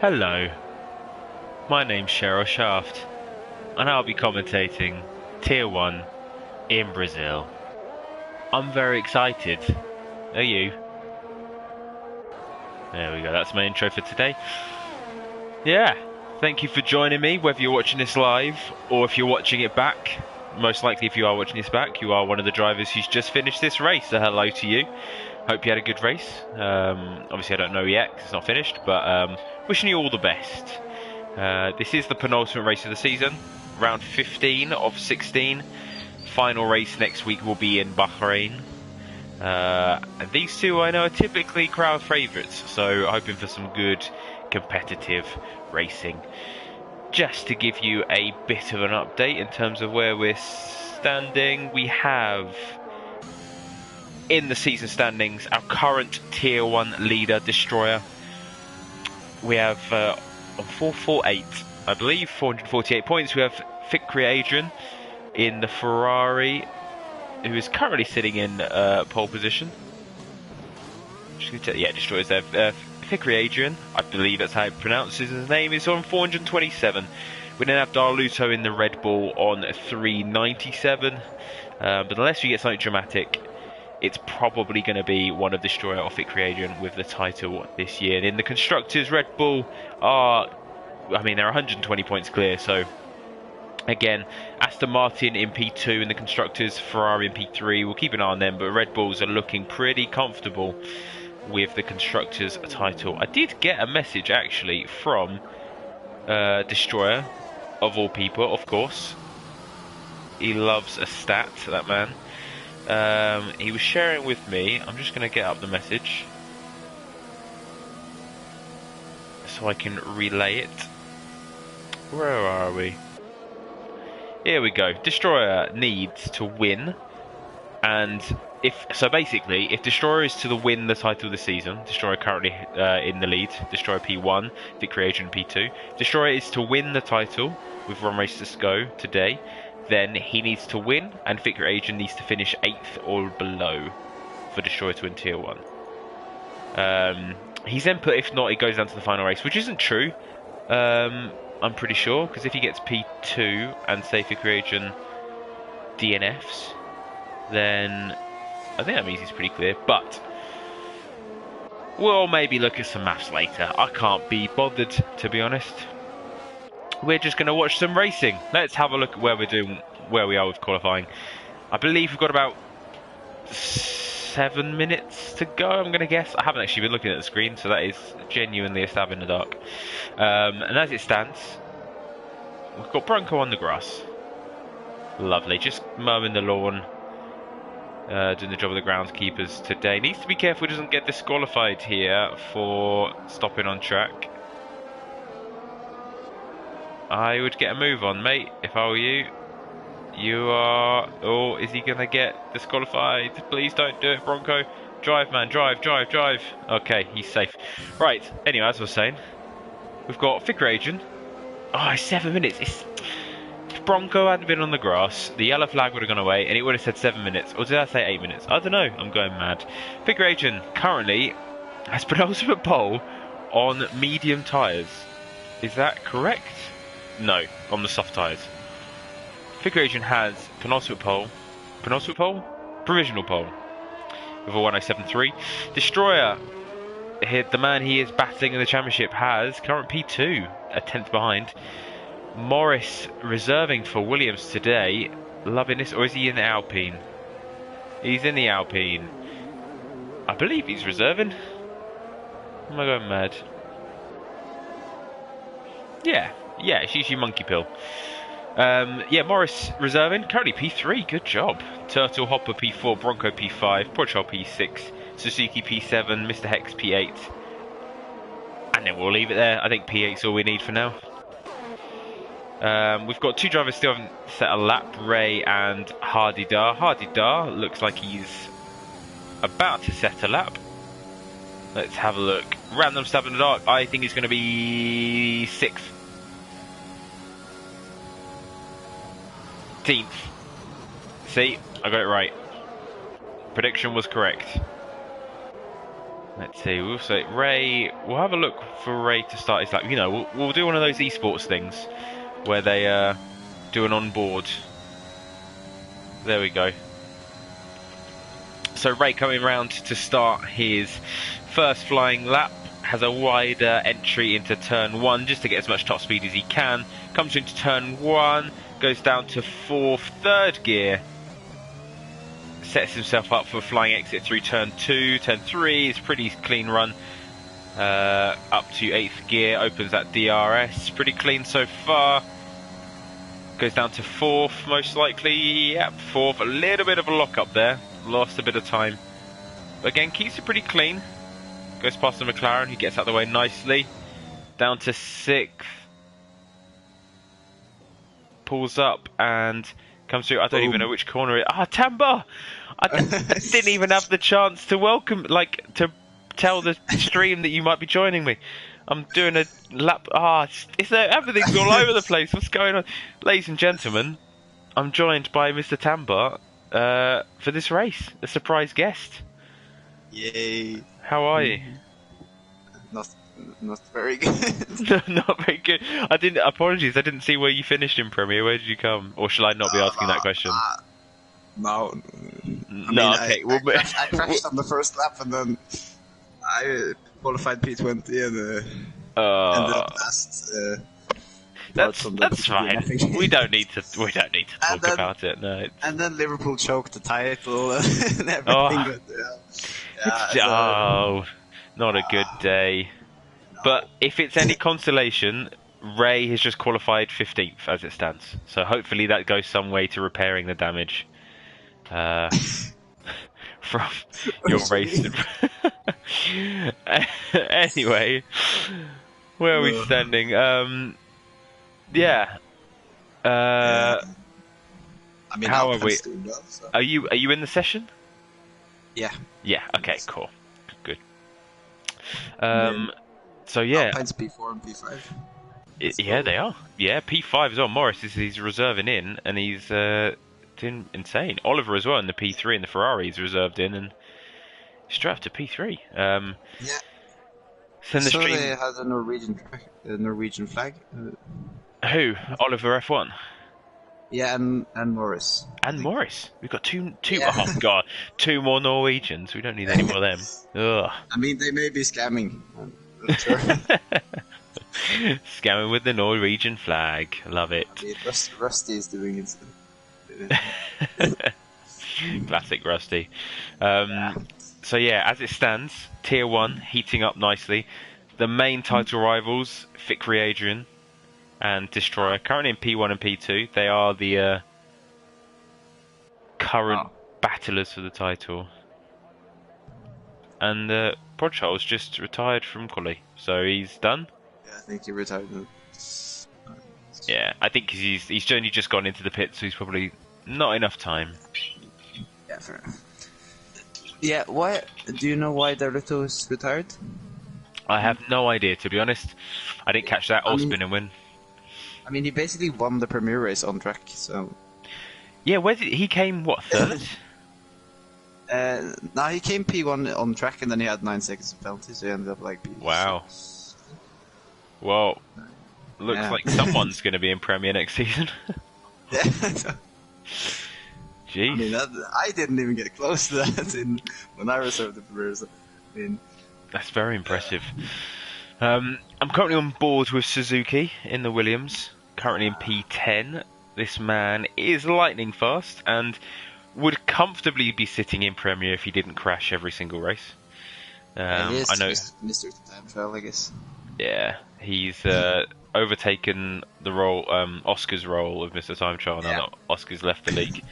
Hello, my name's Cheryl Shaft, and I'll be commentating Tier 1 in Brazil. I'm very excited. Are you? There we go, that's my intro for today. Yeah, thank you for joining me, whether you're watching this live or if you're watching it back. Most likely if you are watching this back, you are one of the drivers who's just finished this race, so hello to you. Hope you had a good race. Obviously I don't know yet because it's not finished, but wishing you all the best. This is the penultimate race of the season, round 15 of 16. Final race next week will be in Bahrain. And these two I know are typically crowd favourites, so hoping for some good competitive racing. Just to give you a bit of an update in terms of where we're standing, we have in the season standings our current Tier 1 leader, Destroyer. We have on 448, I believe, 448 points. We have Victory Adrian in the Ferrari, who is currently sitting in pole position. Yeah, Destroyer's there. Victory Adrian, I believe that's how he pronounces his name, is on 427. We then have Darluto in the Red Bull on 397. But unless we get something dramatic, it's probably going to be one of Destroyer or Victory Adrian with the title this year. And in the Constructors, Red Bull are, they're 120 points clear, so again, Aston Martin in P2 in the Constructors, Ferrari in P3. We'll keep an eye on them, but Red Bulls are looking pretty comfortable with the Constructors title. I did get a message actually from Destroyer, of all people, of course. He loves a stat, that man. He was sharing with me. I'm just going to get up the message so I can relay it. Where are we? Here we go. Destroyer needs to win, and if Destroyer is to win the title this season, Destroyer currently in the lead, Destroyer P1, Victory Agent P2. Destroyer is to win the title with one race to go today, then he needs to win, and Victory Agent needs to finish 8th or below for Destroyer to win Tier 1. He's then put, if not, it goes down to the final race, which isn't true. I'm pretty sure, because if he gets P2 and say Victory Agent DNFs, then I think that means he's pretty clear, but we'll maybe look at some maths later. I can't be bothered, to be honest. We're just going to watch some racing. Let's have a look at where we are with qualifying. I believe we've got about 7 minutes to go, I'm going to guess. I haven't actually been looking at the screen, so that is genuinely a stab in the dark. And as it stands, we've got Bronco on the grass. Lovely, just mowing the lawn. Doing the job of the groundskeepers today. Needs to be careful he doesn't get disqualified here for stopping on track. I would get a move on, mate, if I were you. You are... Oh, is he going to get disqualified? Please don't do it, Bronco. Drive, man, drive. Okay, he's safe. Right, anyway, as I was saying, we've got Victory Agent. Oh, it's 7 minutes. If Bronco hadn't been on the grass, the yellow flag would have gone away and it would have said 7 minutes. Or did I say 8 minutes? I don't know. I'm going mad. Victory Agent currently has penultimate pole on medium tyres. Is that correct? No, on the soft tyres. Victory Agent has penultimate pole? Provisional pole. With a 107.3. Destroyer, the man he is battling in the championship, has current P2, a 10th behind. Morris reserving for Williams today. Loving this. Or is he in the Alpine? He's in the Alpine. I believe he's reserving. Am I going mad? Yeah, it's usually monkey pill. Yeah, Morris reserving. Currently P3. Good job. Turtle Hopper P4. Bronco P5. Porchol P6. Suzuki P7. Mr. Hex P8. And then we'll leave it there. I think P8's all we need for now. We've got two drivers still haven't set a lap, Ray and Hardy Dar. Hardy Dar looks like he's about to set a lap. Let's have a look. Random stab in the dark. I think he's going to be 6th. 10th. See, I got it right. Prediction was correct. Let's see. We'll say Ray. We'll have a look for Ray to start his lap. You know, we'll do one of those esports things where they do an onboard. There we go. So Ray coming round to start his first flying lap. Has a wider entry into turn 1 just to get as much top speed as he can. Comes into turn 1, goes down to third gear. Sets himself up for a flying exit through turn 2, turn 3. It's a pretty clean run. Up to 8th gear, opens that DRS. Pretty clean so far. Goes down to 4th most likely. Yep, 4th. A little bit of a lock up there. Lost a bit of time. But again, keeps it pretty clean. Goes past the McLaren, who gets out of the way nicely. Down to 6th. Pulls up and comes through. I don't even know which corner it is. Ah, Tamba! I didn't even have the chance to welcome, to tell the stream that you might be joining me. I'm doing a lap. Everything's all over the place. What's going on? Ladies and gentlemen, I'm joined by Mr. Tamba for this race. A surprise guest. Yay. How are you? Not very good. Not very good. Apologies, I didn't see where you finished in Premier. Where did you come? Or shall I not be asking that question? No. Okay. I crashed on the first lap and then I qualified P20 and ended up last. That's fine. We don't need to talk about it. No. And then Liverpool choked the title and everything. Not a good day. No. But if it's any consolation, Ray has just qualified 15th as it stands. So hopefully that goes some way to repairing the damage from your race. Anyway, where are we standing? Yeah. I mean, how are we? Well, so. Are you in the session? Yeah. Yeah. Okay. Cool. Good. So yeah. Alpine's P4 and P5. Yeah, they are. Yeah, P5 as well. Morris he's reserving in, and he's doing insane. Oliver as well in the P3 and the Ferrari he's reserved in, and straight up to P3. Yeah. So they had a Norwegian flag. Who? Oliver F1. Yeah, and Morris. And Morris. We've got two. Yeah. Oh god, 2 more Norwegians. We don't need any more of them. Ugh. I mean, they may be scamming. I'm not sure. Scamming with the Norwegian flag. Love it. I mean, Rusty is doing it. Classic Rusty. So yeah, as it stands, Tier 1 heating up nicely. The main title rivals, Fikri Adrian and Destroyer, currently in P1 and P2. They are the current battlers for the title. And Prodcharles just retired from Quali, so he's done. Yeah, I think he retired. Yeah, I think he's only just gone into the pit, so he's probably not enough time. Yeah, fair enough. Yeah, why? Do you know why Darlito is retired? I have no idea, to be honest. I didn't catch that or spin and win. I mean, he basically won the Premier race on track, so... Yeah, he came, what, third? No, he came P1 on track, and then he had 9 seconds of penalty, so he ended up like P1. Wow. Well, looks like someone's going to be in Premier next season. Yeah. Jeez. I mean, I didn't even get close to that when I reserved the Premier. So, I mean, that's very impressive. I'm currently on board with Suzuki in the Williams, currently in P10. This man is lightning fast and would comfortably be sitting in Premier if he didn't crash every single race. I know Mr. Time Trial, I guess. Yeah, he's overtaken the role, Oscar's role of Mr. Time Trial now that Oscar's left the league.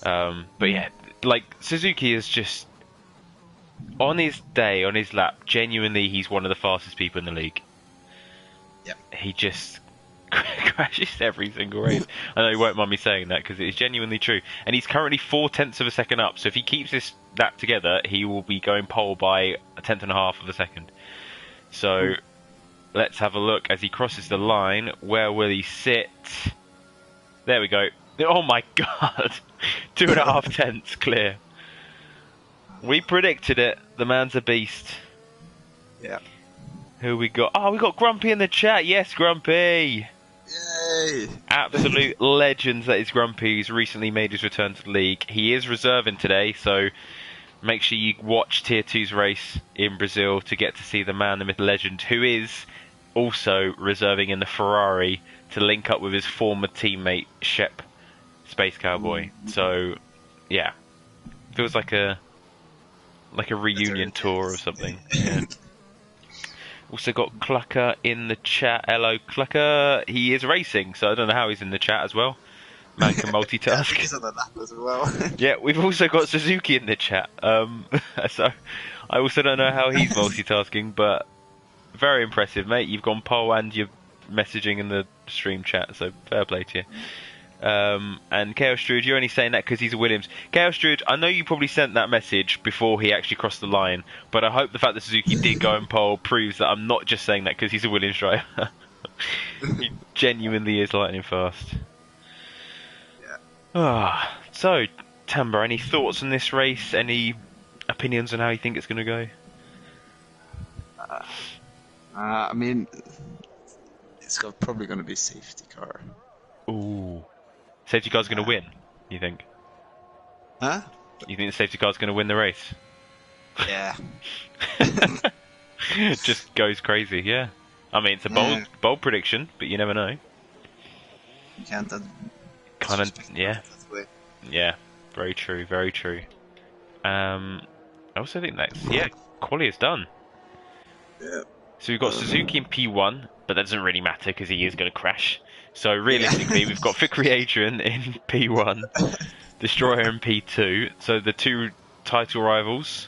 But yeah, like Suzuki is just on his day, on his lap. Genuinely, he's one of the fastest people in the league. Yeah, he just crashes every single race. I know you won't mind me saying that because it is genuinely true. And he's currently 0.4 of a second up. So if he keeps that together, he will be going pole by 1/10.5 of a second. So let's have a look as he crosses the line. Where will he sit? There we go. Oh my god! 2.5 tenths clear. We predicted it. The man's a beast. Yeah. Who we got? Oh, we got Grumpy in the chat. Yes, Grumpy. Yay! Absolute legends that is Grumpy. He's recently made his return to the league. He is reserving today, so make sure you watch Tier 2's race in Brazil to get to see the man, the myth, legend, who is also reserving in the Ferrari to link up with his former teammate Shep, Space Cowboy. So, yeah, feels like a reunion tour or something. Yeah. Also got Clucker in the chat. Hello, Clucker. He is racing, so I don't know how he's in the chat as well. Man can multitask. Yeah, I think he's on the lap as well. Yeah, we've also got Suzuki in the chat. So I also don't know how he's multitasking, but very impressive, mate. You've gone pole and you're messaging in the stream chat, so fair play to you. And Chaos Druid, you're only saying that because he's a Williams. Chaos Druid, I know you probably sent that message before he actually crossed the line, but I hope the fact that Suzuki did go in pole proves that I'm not just saying that because he's a Williams driver. He genuinely is lightning fast. Ah, so Tamba, any thoughts on this race? Any opinions on how you think it's going to go? I mean, it's probably going to be safety car. Ooh, safety car's going to win. You think? Huh? You think the safety car's going to win the race? Yeah. Just goes crazy. Yeah. I mean, it's a bold prediction, but you never know. You can't. Kind of, yeah. Yeah, very true, very true. I also think that's, quali is done. Yeah. So we've got Suzuki in P1, but that doesn't really matter because he is going to crash. So realistically, we've got Vickery Adrian in P1, Destroyer in P2. So the two title rivals,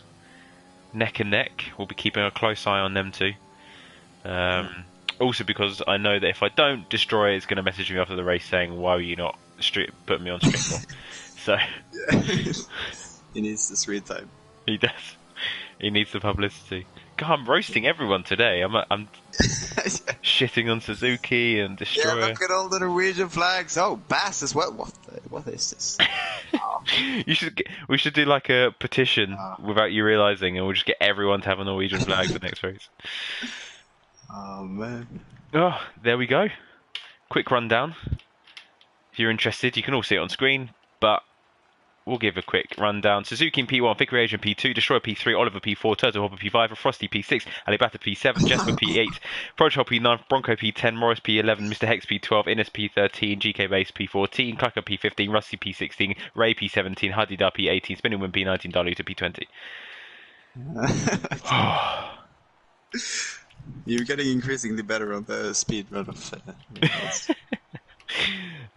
neck and neck. We'll be keeping a close eye on them too. Also because I know that if I don't, Destroyer is going to message me after the race saying, why were you not putting me on stream more? So he needs the screen time. He does. He needs the publicity. God, I'm roasting everyone today. I'm shitting on Suzuki and Destroyer. Yeah, look at all the Norwegian flags. Oh, Bass as well. What is this? Oh. We should do like a petition without you realising, and we'll just get everyone to have a Norwegian flag for the next race. Oh man. Oh, there we go. Quick rundown. If you're interested, you can all see it on screen, but we'll give a quick rundown. Suzuki in P1, Vickery Adrian P2, Destroyer P3, Oliver P4, Turtle Hopper P5, Frosty P6, Alibata P7, Jasper P8, Protocol P9, Bronco P10, Morris P11, Mr. Hex P12, Innes P13, GK Base P14, Clucker P15, Rusty P16, Ray P17, Hadida P18, Spinning Wind P19, Daluta P20. You're getting increasingly better on the speed run of It's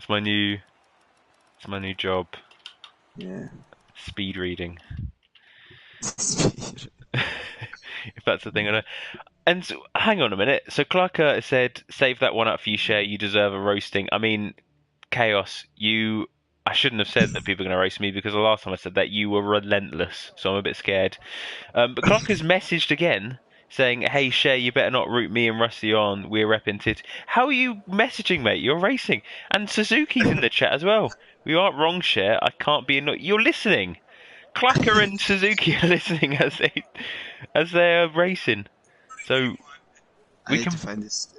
my new job. Yeah. Speed reading. Speed. If that's the thing. I know. And so, hang on a minute. So Clark said, save that one up for you, share. You deserve a roasting. I mean, Chaos, I shouldn't have said that people are going to roast me because the last time I said that, you were relentless. So I'm a bit scared. But Clark has messaged again saying, hey, Share, you better not root me and Rusty on. We're repping it. How are you messaging, mate? You're racing. And Suzuki's in the chat as well. We aren't wrong, Share. I can't be annoyed. You're listening. Clacker and Suzuki are listening as they are racing. So I need to find this.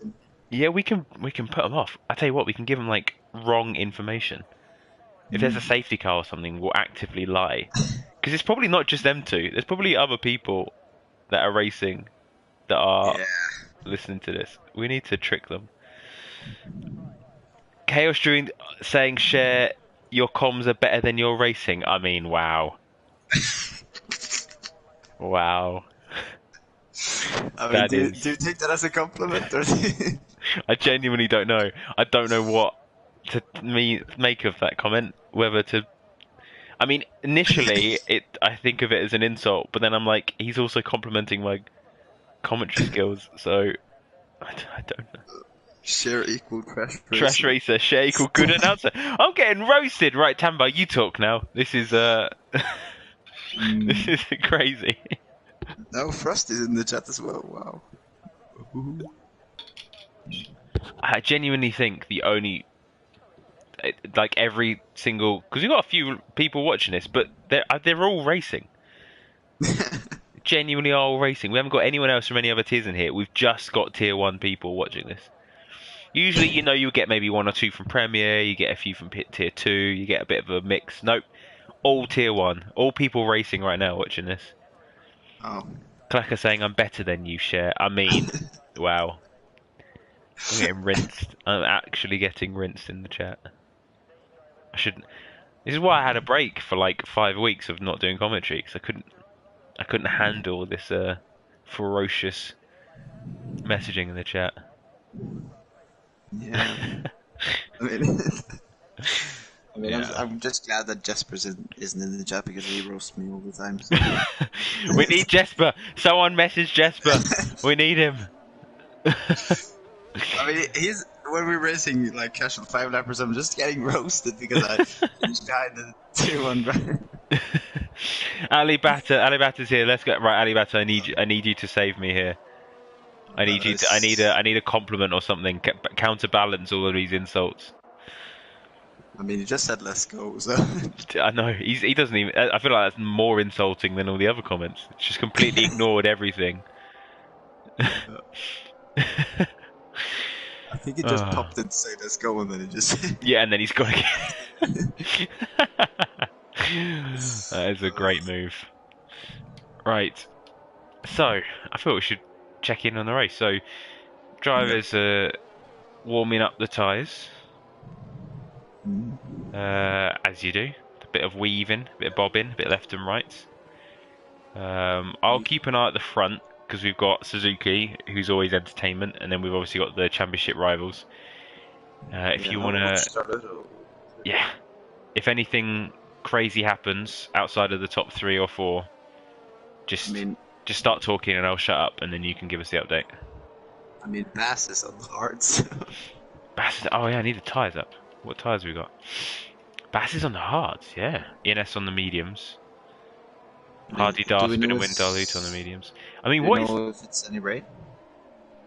Yeah, we can put them off. I tell you what, we can give them like wrong information. If there's a safety car or something, we'll actively lie because it's probably not just them two. There's probably other people that are racing that are listening to this. We need to trick them. Chaos Dream saying, Share, your comms are better than your racing. I mean, wow. Wow. I mean, do you take that as a compliment? Or I genuinely don't know. I don't know what to make of that comment. Whether to... I mean, initially, I think of it as an insult, but then I'm like, he's also complimenting my commentary skills, so I don't know. Share equal Crash Racer. Crash Racer, Share equal good announcer. I'm getting roasted. Right, Tamba, you talk now. This is this is crazy. No, Frosty's in the chat as well. Wow. I genuinely think the only, like every single, because we've got a few people watching this, but they're all racing. genuinely are all racing. We haven't got anyone else from any other tiers in here. We've just got tier 1 people watching this. Usually, you get maybe 1 or 2 from Premier, you get a few from tier 2, you get a bit of a mix. Nope, all tier 1. All people racing right now watching this. Oh. Clacker saying I'm better than you, Share. I mean, wow. I'm getting rinsed. I'm actually getting rinsed in the chat. I shouldn't. This is why I had a break for like 5 weeks of not doing commentary, because I couldn't handle this ferocious messaging in the chat. Yeah. I mean, Yeah. I'm just glad that Jesper isn't in the chat because he roasts me all the time. So. We need Jesper. Someone message Jesper. We need him. I mean, when we're racing like casual 5-lappers, I'm just getting roasted because I finished behind the 2-1 driver. Ali Batter's here. Let's go. Right, Ali Batter, I need you to save me here. I need a compliment or something. Counterbalance all of these insults. I mean, he just said let's go, so. I know he doesn't even. I feel like that's more insulting than all the other comments. It's just completely ignored everything. I think he just popped in to say let's go, and then he just. Yeah, and then he's gone again. That is a great move. Right. So I thought we should check in on the race. So drivers are warming up the tyres. As you do. A bit of weaving, a bit of bobbing, a bit left and right. I'll keep an eye at the front because we've got Suzuki, who's always entertainment, and then we've obviously got the championship rivals. If you want to, yeah, if anything crazy happens outside of the top 3 or 4, just start talking and I'll shut up, and then you can give us the update. I mean, Bass is on the hards. Bass is, oh yeah, I need the tyres up. What tyres have we got? Bass is on the hards, yeah. ENS on the mediums. Hardy Dar's going to win Dalut on the mediums. I mean, what is... Do you know if it's any rate?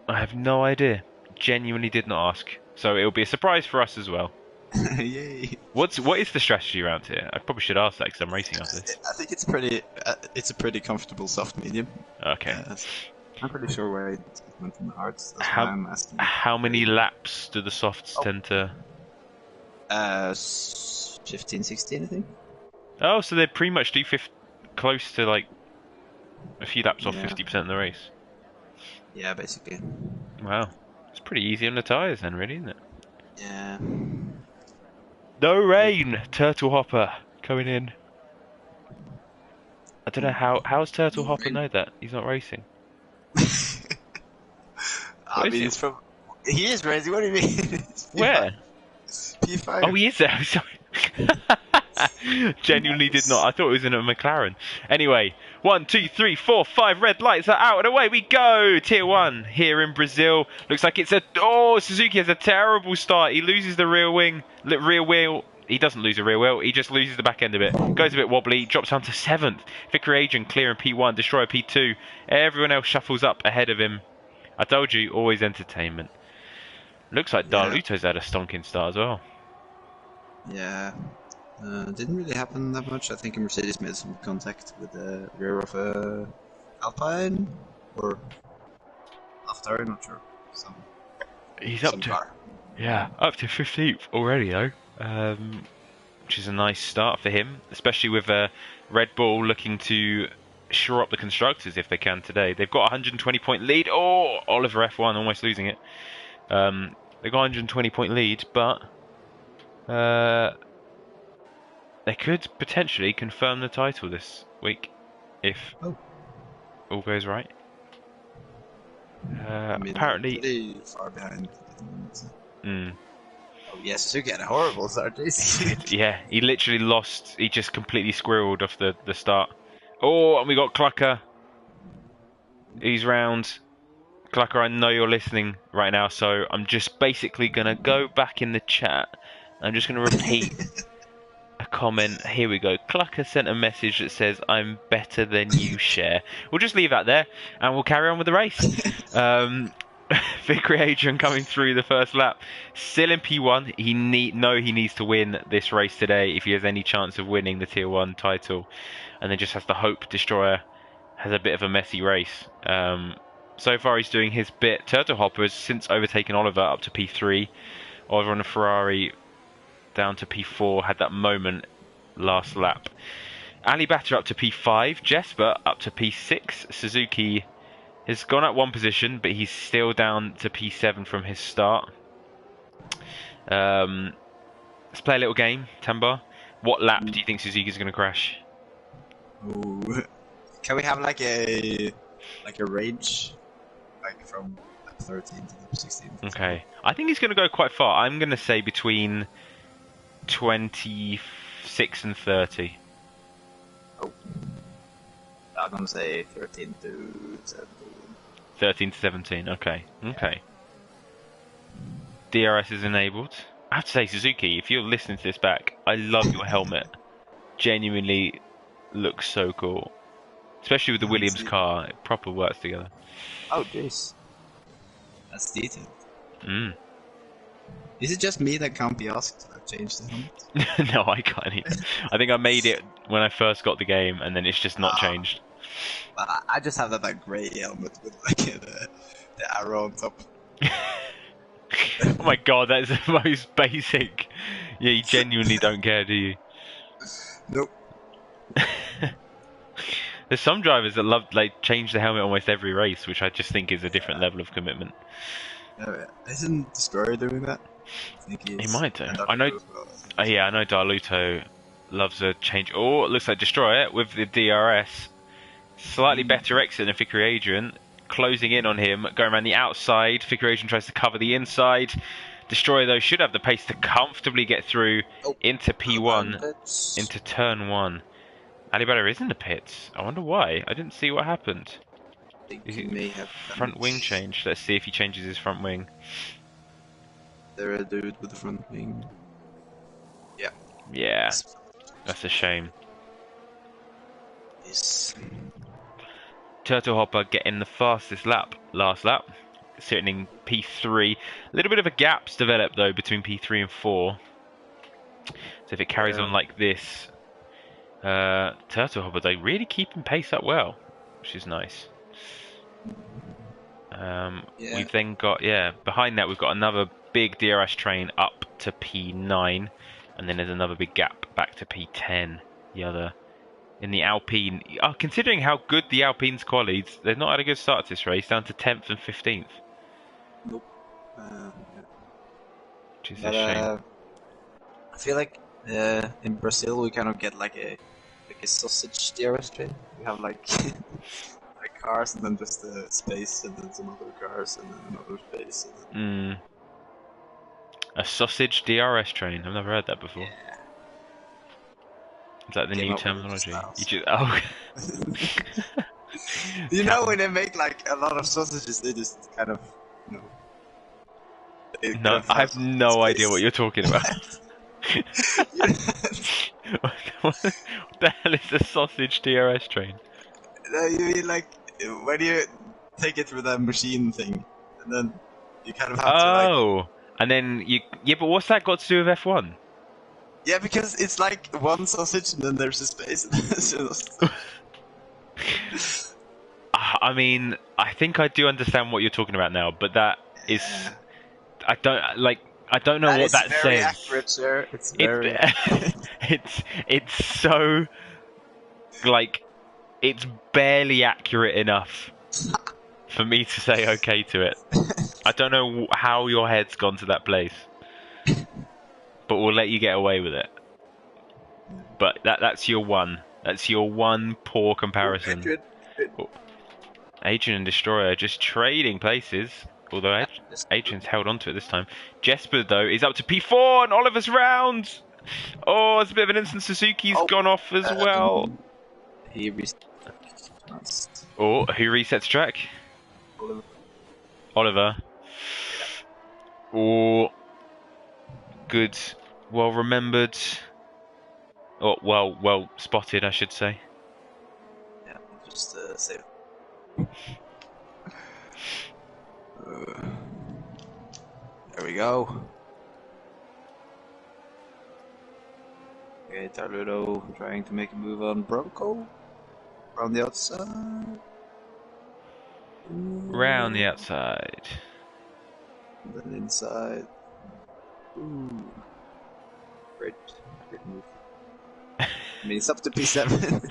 I have no idea. Genuinely did not ask. So it'll be a surprise for us as well. Yay! What is the strategy around here? I probably should ask that because I'm racing after this. I think it's pretty. It's a pretty comfortable soft medium. Okay. I'm pretty sure where it went in the hards. That's how, why I'm asking. How many laps do the softs tend to? 15, 16, I think. Oh, so they pretty much do close to like a few laps off 50% of the race. Yeah, basically. Wow, it's pretty easy on the tyres then, really, isn't it? Yeah. No rain, Turtle Hopper coming in. I don't know how's Turtle Hopper know that he's not racing. I mean, it's from. He is racing. What do you mean? Where? P5. Oh, he is there. Sorry. Genuinely did not. I thought it was in a McLaren. Anyway, 1, 2, 3, 4, 5 red lights are out and away we go. Tier 1 here in Brazil. Looks like it's Suzuki has a terrible start. He loses the rear wheel. He doesn't lose the rear wheel. He just loses the back end of it. Goes a bit wobbly. Drops down to 7th. Vickery Agent clear in P1. Destroyer P2. Everyone else shuffles up ahead of him. I told you, always entertainment. Looks like Darluto's had a stonking start as well. Yeah. Didn't really happen that much. I think Mercedes made some contact with the rear of Alpine or after, I'm not sure. He's up to car. Yeah, up to 15th already though, which is a nice start for him, especially with Red Bull looking to shore up the constructors if they can today. They've got a 120-point lead. Oh, Oliver F1 almost losing it. They've got a 120-point lead, but they could potentially confirm the title this week if all goes right. I mean, apparently, pretty far behind. Oh yes, Suzuki had a horrible start. Yeah, he literally lost. He just completely squirreled off the start. Oh, and we got Clucker. He's round. Clucker, I know you're listening right now, so I'm just basically gonna go back in the chat. I'm just gonna repeat a comment. Here we go. Clucker sent a message that says, "I'm better than you, Share." We'll just leave that there, and we'll carry on with the race. Vickery Adrian coming through the first lap. Still in P1. He needs to win this race today if he has any chance of winning the Tier 1 title. And then just has to hope Destroyer has a bit of a messy race. So far, he's doing his bit. Turtle Hopper has since overtaken Oliver up to P3. Oliver on a Ferrari down to P4 had that moment last lap. Ali Batter up to P5. Jesper up to P6. Suzuki has gone up one position, but he's still down to P7 from his start. Let's play a little game, Tambar. What lap do you think Suzuki's going to crash? Ooh. Can we have like a range, like from lap 13 to lap 16? Okay, I think he's going to go quite far. I'm going to say between 26 and 30. Oh. I'm going to say 13 to 17. 13 to 17, okay. Okay. DRS is enabled. I have to say, Suzuki, if you're listening to this back, I love your helmet. Genuinely looks so cool. Especially with the Williams car, it proper works together. Oh, jeez. That's detailed. Mm. Is it just me that can't be asked to change the helmet? No, I can't either. I think I made it when I first got the game, and then it's just not changed. I just have that like grey helmet with like the arrow on top. Oh my god, that's the most basic. Yeah, you genuinely don't care, do you? Nope. There's some drivers that love change the helmet almost every race, which I just think is a different level of commitment. Isn't Destroyer doing that? I think he might do. I know. Yeah, I know. Darluto loves a change. Oh, it looks like Destroyer with the DRS. Slightly better exit than Vickery Adrian. Closing in on him, going around the outside. Vickery Adrian tries to cover the inside. Destroyer, though, should have the pace to comfortably get through into P1, into turn 1. Alibaba is in the pits. I wonder why. I didn't see what happened. He may have front wing change. Let's see if he changes his front wing. There a dude with the front wing. Yeah. Yeah. That's a shame. Yes. Turtle Hopper getting the fastest lap, last lap. Sitting in P3. A little bit of a gap's developed though between P3 and 4. So if it carries on like this, Turtle Hopper, they really keeping pace up well, which is nice. We've then got, behind that we've got another big DRS train up to P9, and then there's another big gap back to P10. The other in the Alpine. Considering how good the Alpine's qualies, they've not had a good start to this race, down to 10th and 15th. Nope. Which is a shame. I feel like in Brazil we kind of get like a sausage DRS train. We have like like cars and then just a space and then some other cars and then another space. And then... A sausage DRS train. I've never heard that before. Yeah. Is that the new terminology? You know when they make like a lot of sausages, they just kind of, you know. No, I have no idea what you're talking about. What the hell is a sausage DRS train? No, you mean like when you take it through that machine thing, and then you kind of have to like. Oh, and then you. Yeah, but what's that got to do with F1? Yeah, because it's like one sausage and then there's a space. I mean, I think I do understand what you're talking about now, but that is. I don't know what that very says. Accurate, sir. It's very. It's so like it's barely accurate enough for me to say okay to it. I don't know how your head's gone to that place, but we'll let you get away with it. But that's your one. That's your one poor comparison. Adrian and Destroyer just trading places. Although Adrian's held on to it this time. Jesper, though, is up to P4 and Oliver's round. Oh, it's a bit of an instant. Suzuki's gone off as well. He resets. Oh, who resets track? Oliver. Oh, good. Well remembered. Oh, well spotted, I should say. Yeah, just save. There we go. Okay, Taludo trying to make a move on Bronco. Around the outside. Round the outside. Then inside. Ooh. Great move. I mean, it's up to P7.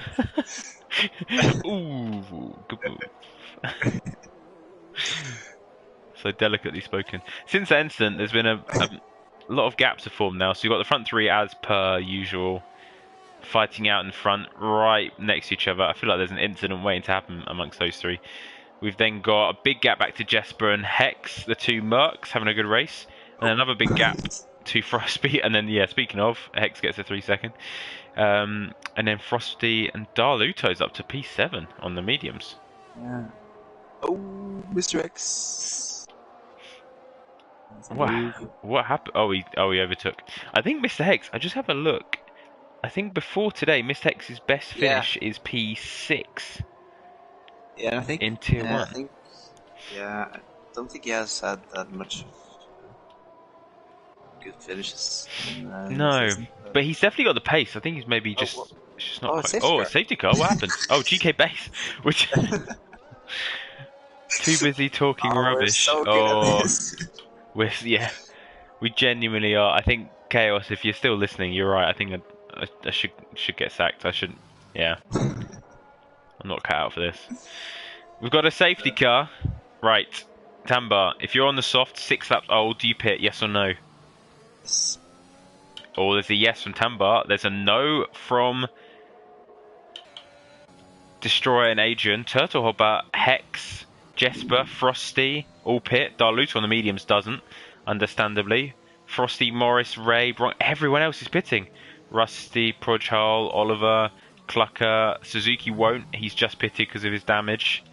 Ooh, good move. So delicately spoken. Since the incident, there's been a lot of gaps have formed now. So you've got the front three as per usual, fighting out in front, right next to each other. I feel like there's an incident waiting to happen amongst those three. We've then got a big gap back to Jesper and Hex, the two Mercs, having a good race. And another big gap to Frosty. And then, yeah, speaking of, Hex gets a 3-second. And then Frosty and Darluto's up to P7 on the mediums. Yeah. Oh, Mr. X. What happened? Oh, he overtook. I think Mr. Hex, I just have a look. I think before today, Mr. Hex's best finish is P6. Yeah, I think in Tier 1. I don't think he has had that much good finishes. No, but he's definitely got the pace. I think he's maybe just not quite. A safety car. What happened? Oh, GK base. Which too busy talking rubbish. We're so good at this. We genuinely are. I think Chaos. If you're still listening, you're right. I think I should get sacked. I shouldn't. Yeah, I'm not cut out for this. We've got a safety car. Right, Tambar. If you're on the soft, 6 laps old, do you pit? Yes or no? Yes. Oh, there's a yes from Tambar. There's a no from Destroyer and Adrian. Turtlehopper, Hex, Jesper, Frosty, all pit. Darluto on the mediums doesn't, understandably. Frosty, Morris, Ray, everyone else is pitting. Rusty, Projhal, Oliver, Clucker, Suzuki won't. He's just pitted because of his damage.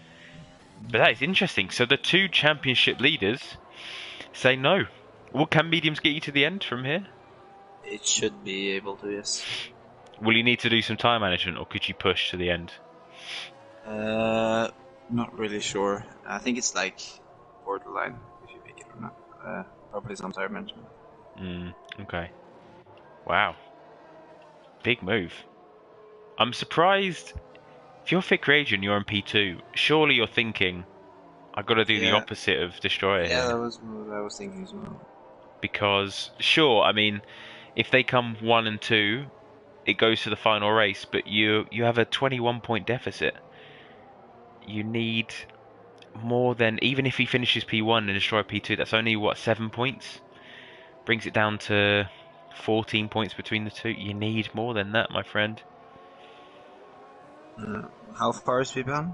But that is interesting. So the two championship leaders say no. Well, can mediums get you to the end from here? It should be able to, yes. Will you need to do some time management, or could you push to the end? Not really sure. I think it's like borderline if you pick it or not. Probably some time management. Okay. Wow. Big move. I'm surprised. If you're Thick Rage and you're on P2, surely you're thinking, I've got to do the opposite of Destroyer here. Yeah, that was what I was thinking as well. Because, sure, I mean, if they come 1 and 2, it goes to the final race, but you have a 21-point deficit. You need more than, even if he finishes P1 and Destroyer P2, that's only, 7 points? Brings it down to 14 points between the two. You need more than that, my friend. How far is he behind?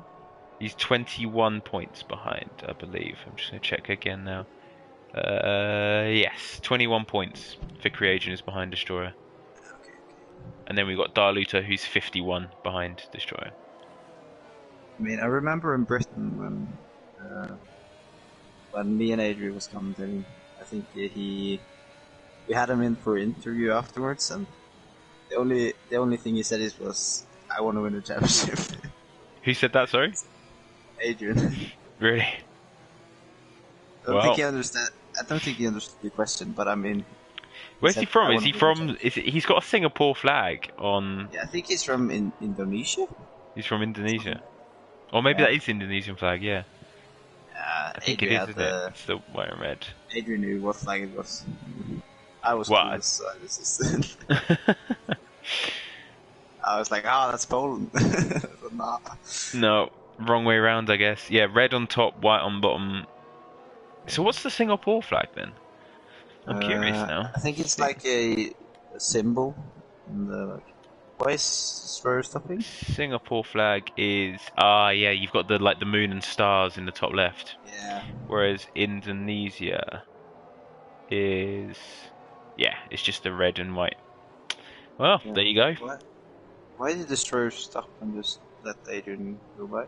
He's 21 points behind, I believe. I'm just going to check again now. Yes, 21 points. Thick Reagent is behind Destroyer. Okay. And then we've got Darluto, who's 51 behind Destroyer. I mean, I remember in Britain when me and Adrian was commentating, I think we had him in for an interview afterwards, and the only thing he said was, "I want to win the championship." Who said that? Sorry, Adrian. Really? I don't think he understood the question, but I mean, where's he from? Is he from? He's got a Singapore flag on? Yeah, I think he's from Indonesia. He's from Indonesia, or maybe that is the Indonesian flag. Yeah. I think it is, isn't it? It's the white and red. Adrian knew what flag it was. I was clueless, so this is. I was like, that's Poland. But nah. No, wrong way around, I guess. Yeah, red on top, white on bottom. So what's the Singapore flag then? I'm curious now. I think it's like a symbol. Why is Destroyer stopping? Singapore flag is yeah, you've got the moon and stars in the top left. Yeah. Whereas Indonesia is it's just the red and white. Well, there you go. Why did Destroyer stop and just let Adrian go by?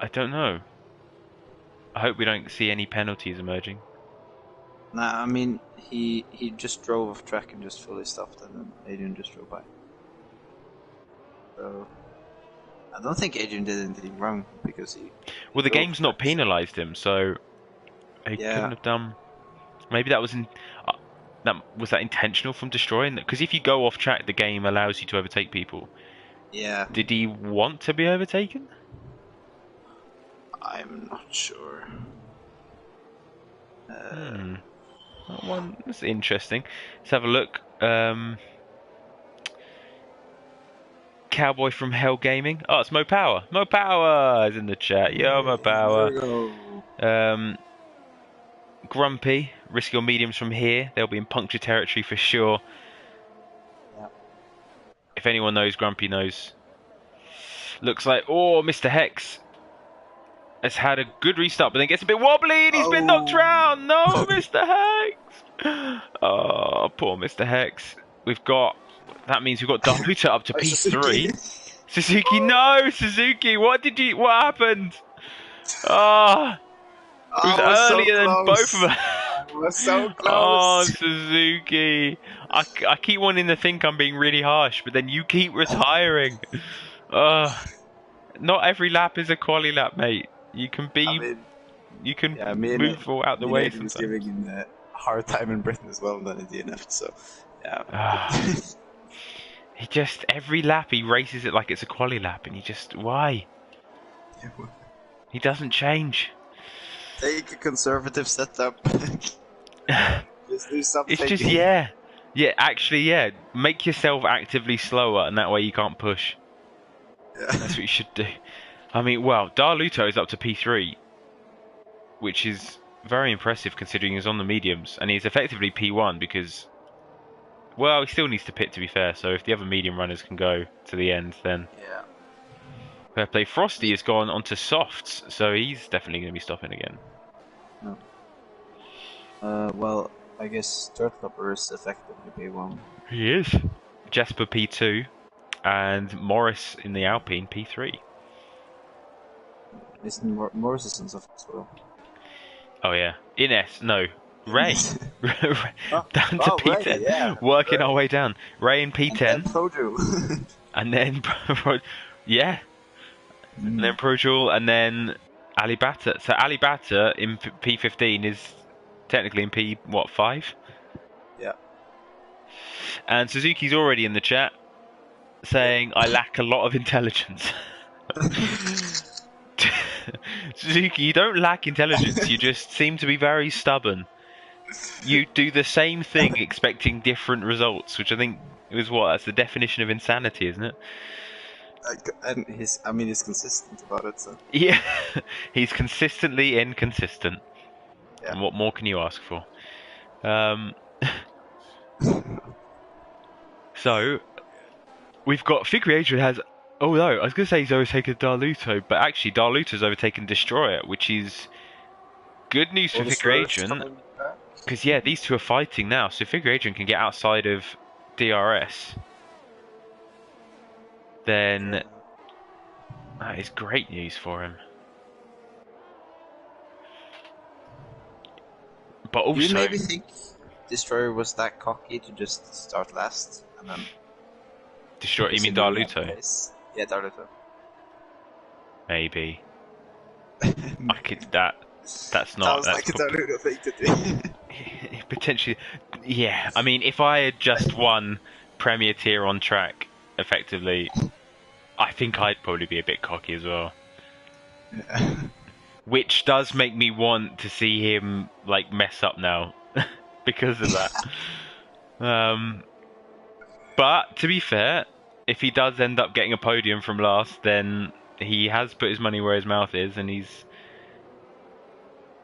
I don't know. I hope we don't see any penalties emerging. Nah, I mean, he just drove off track and just fully stopped, and then Adrian just drove by. So I don't think Adrian did anything wrong because he. Well, the game's not penalised him, so he couldn't have done. Maybe that was in. Was that intentional from destroying? Because if you go off track, the game allows you to overtake people. Yeah, Did he want to be overtaken? I'm not sure. That one was interesting. Let's have a look. Cowboy from Hell Gaming. Oh, it's Mo Power. Mo Power is in the chat. Yo, Mo There Power. we go. Grumpy. Risk your mediums from here. They'll be in puncture territory for sure. Yeah. If anyone knows, Grumpy knows. Looks like, oh, Mr. Hex has had a good restart, but then gets a bit wobbly and he's been knocked Oh. round. No, Mr. Hex. Oh, poor Mr. Hex. That memeans we've got Daluta up to Suzuki. P3. Suzuki, no, Suzuki. What happened? Ah, it was I was so earlier than both of close. us. I was so Oh, close. Suzuki. I keep wanting to think I'm being really harsh, but then you keep retiring. Not every lap is a quali lap, mate. You can I mean, yeah, move all out the way Nathan is sometimes. giving him a hard time in Britain as well than in DNF. So, yeah. Ah, every lap he races it like it's a quali lap, and why? He doesn't change. Take a conservative setup. Just do something. It's just yeah. Actually, yeah. Make yourself actively slower, and that way you can't push. Yeah. That's what you should do. I mean, well, Darluto is up to P3, which is very impressive considering he's on the mediums, and he's effectively P1 because, well, he still needs to pit to be fair. So if the other medium runners can go to the end, then Yeah. fair play. Frosty has gone onto softs, so he's definitely going to be stopping again. No. Well, I guess Turtlopper is effectively P1. He is. Jasper P2, and Morris in the Alpine P3. Isn't Morris is in soft as well? Oh yeah, Ines, no, Ray. Oh, Down to P10, Ray, yeah. working Ray. our way down. Ray in P10, And Proju. and then yeah, and then Projul, and then Alibata. So Alibata in P15 is technically in P what 5? Yeah. And Suzuki's already in the chat saying I lack a lot of intelligence. Suzuki, you don't lack intelligence. You just seem to be very stubborn. You do the same thing expecting different results, which I think is that's the definition of insanity, isn't it? And he's consistent about it. So. Yeah, he's consistently inconsistent. Yeah. And what more can you ask for? So we've got Figure Adrian has. Although I was going to say he's overtaken Darluto, but actually Darluto's overtaken Destroyer, which is good news for Figure Adrian. Because yeah, these two are fighting now, so Figure Adrian can get outside of DRS. Then that is great news for him. But also, do you maybe think Destroyer was that cocky to just start last and then Destroyer? You mean Darluto? Yeah, Darluto. Maybe. I could that. That's not. Sounds That's like a Darluto thing to do. potentially. Yeah, I mean, if I had just won Premier Tier on track, effectively, I think I'd probably be a bit cocky as well. Yeah. Which does make me want to see him like mess up now because of that. But to be fair, if he does end up getting a podium from last, then he has put his money where his mouth is, and he's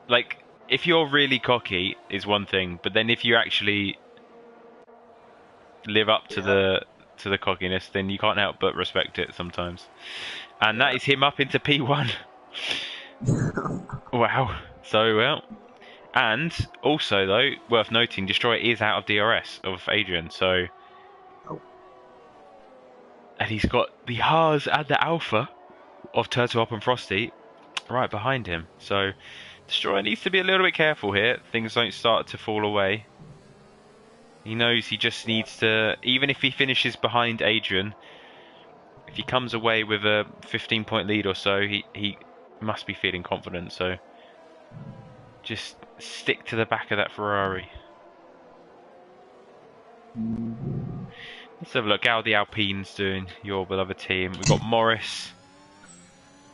like, if you're really cocky is one thing, but then if you actually live up to the cockiness, then you can't help but respect it sometimes. And that is him up into P1. Wow. So well. And also though, worth noting, Destroyer is out of DRS of Adrian, so and he's got the Haas and the Alpha of Turtle Up and Frosty right behind him. So Destroyer needs to be a little bit careful here. Things don't start to fall away. He knows he just needs to, even if he finishes behind Adrian, if he comes away with a 15-point lead or so, he must be feeling confident. So just stick to the back of that Ferrari. Let's have a look how the Alpines doing, your beloved team. We've got Morris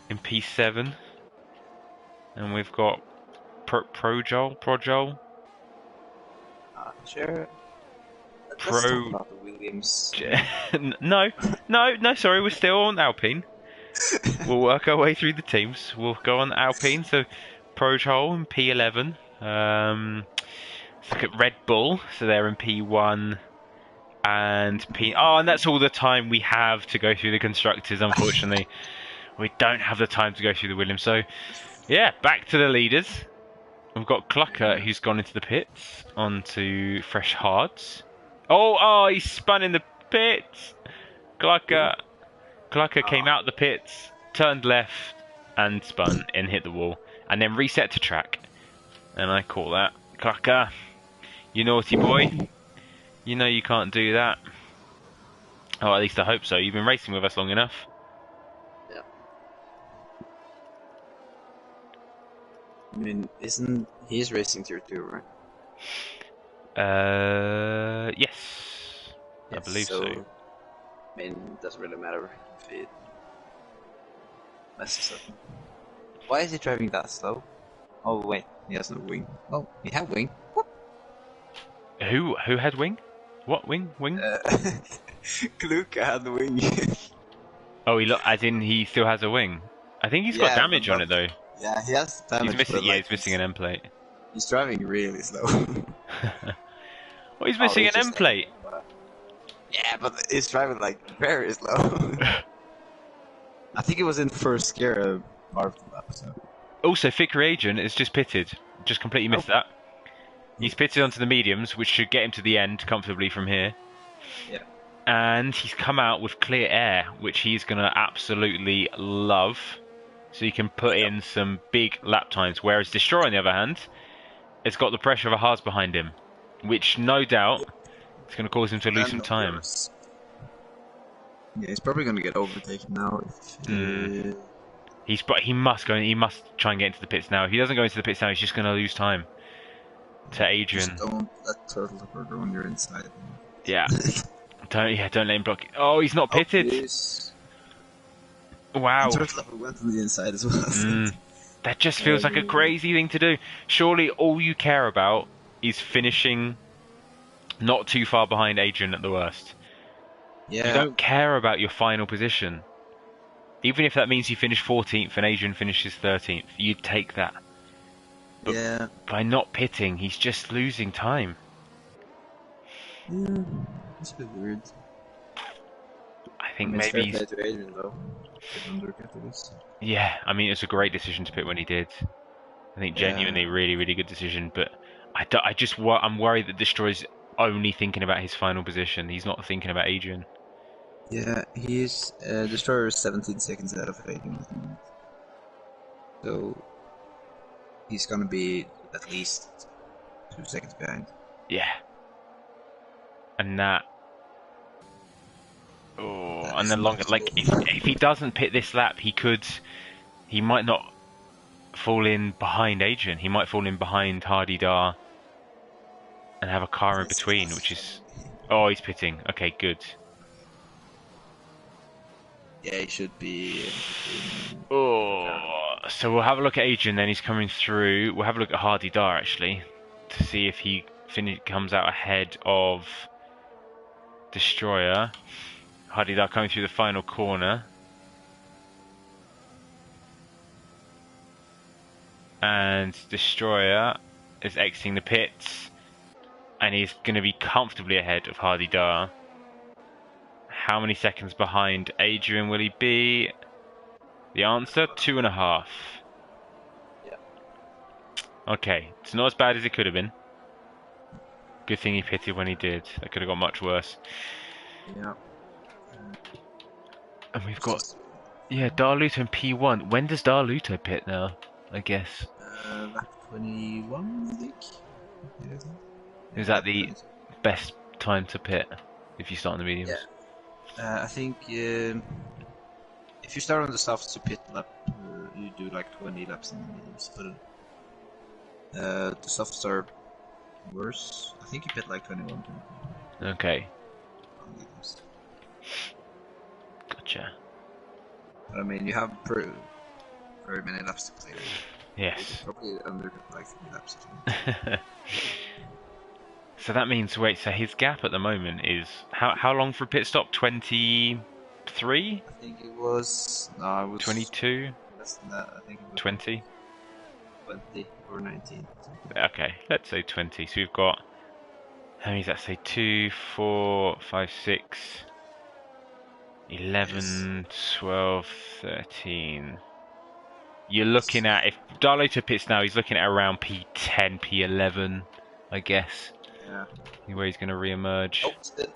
in P7. And we've got Projol. Sure. Let's talk Pro. about the Williams. No, sorry, we're still on Alpine. We'll work our way through the teams. We'll go on Alpine, so Projol in P11. Let's look at Red Bull, so they're in P1 and P. Oh, and that's all the time we have to go through the constructors, unfortunately. We don't have the time to go through the Williams, so yeah, back to the leaders. We've got Clucker, who's gone into the pits, onto fresh hards. Oh, he spun in the pits! Clucker came out the pits, turned left, and spun and hit the wall, and then reset to track. And I call that. Clucker, you naughty boy. You know you can't do that. Oh, at least I hope so. You've been racing with us long enough. Yeah. I mean, isn't he's racing tier 2, right? Yes. I believe so. I mean, it doesn't really matter if it messes up. Why is he driving that slow? Oh wait, he has no wing. Oh, he had wing. What? Who had wing? What wing? Wing? Luke had the wing. Oh, as in he still has a wing. I think he's got damage on it though. Yeah, he has damage. He's missing. Like, he's missing an end plate. He's driving really slow. Well, he's missing an end plate. Yeah, but he's driving like very slow. I think it was in first gear part of the lap. So. Also, Fick Reagent is just pitted. Just completely missed that. He's pitted onto the mediums, which should get him to the end comfortably from here. Yeah. And he's come out with clear air, which he's going to absolutely love. So you can put in some big lap times. Whereas Destroy, on the other hand, has got the pressure of a Haas behind him, which no doubt is going to cause him to lose some time. Yeah, he's probably going to get overtaken now. He must go. He must try and get into the pits now. If he doesn't go into the pits now, he's just going to lose time to Adrian. Just don't let Turtle go on your inside. Yeah. Don't let him block it. Oh, he's not pitted. Wow. Turtle went on the inside as well. That just feels like a crazy thing to do. Surely all you care about is finishing not too far behind Adrian at the worst. Yeah. You don't care about your final position. Even if that means you finish 14th and Adrian finishes 13th, you'd take that. But yeah. by not pitting, he's just losing time. Yeah, it's a bit weird. I think maybe he's... to Adrian, though. Yeah, I mean, it's a great decision to pit when he did. I think genuinely really, really good decision. But I'm worried that Destroy's only thinking about his final position. He's not thinking about Adrian. Yeah, he's Destroyer is 17 seconds ahead of Adrian. So he's gonna be at least 2 seconds behind. Yeah. And that. Oh, and then longer. Like if he doesn't pit this lap, he might not fall in behind Adrian. He might fall in behind Hardy Dar and have a car in between, which is. Oh, he's pitting. Okay, good. Yeah, he should be. Oh, so we'll have a look at Adrian. Then he's coming through. We'll have a look at Hardy Dar actually to see if he comes out ahead of Destroyer. Hardy Dar coming through the final corner. And Destroyer is exiting the pits. And he's going to be comfortably ahead of Hardy Dar. How many seconds behind Adrian will he be? The answer, 2.5. Yeah. Okay, it's not as bad as it could have been. Good thing he pitted when he did. That could have got much worse. Yeah. And we've got, Darluto in P1. When does Darluto pit now? I guess. Lap 21, I think. Is that the best time to pit if you start on the mediums? Yeah. I think if you start on the softs to pit lap, you do like 20 laps in the mediums. But the softs are worse. I think you pit like 21. Okay, on mediums. gotcha. But I mean, you have very many laps to play with. You could Yes. probably undercut like 3 laps if you want. So that means, wait, so his gap at the moment is how long for a pit stop? 23? I think it was. No, it was 22? less than that. I think it was like 20? 20 or 19. Something. Okay, let's say 20. So we've got, how many does that say? 2, 4, 5, 6, Yes. 11, 12, 13. You're Yes. looking at, if Darlow to pits now, he's looking at around P10, P11, I guess, Yeah. where he's going to re-emerge. Oh, spin.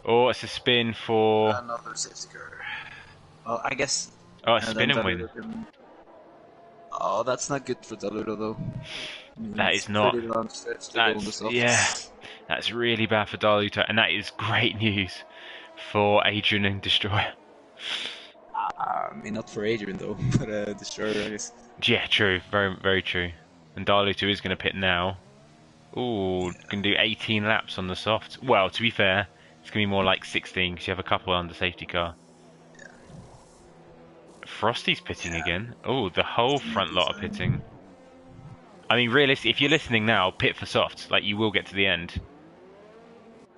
Oh, it's a spin for... Another safety car. Well, I guess. Oh, it's a And spin then and win. Daluro can. Oh, that's not good for Daluro though. I mean, That it's is not... pretty long stretch to go on the That's, yeah, softs. that's really bad for Darluto, and that is great news for Adrian and Destroyer. I mean, not for Adrian though, but Destroyer, I guess. Yeah, true, very, very true. And Darluto is going to pit now. Ooh, can do 18 laps on the soft. Well, to be fair, it's going to be more like 16 because you have a couple under safety car. Frosty's pitting Yeah. again. Oh, the whole It's not front good lot are sign. pitting. I mean, realistically, if you're listening now, pit for softs. Like, you will get to the end.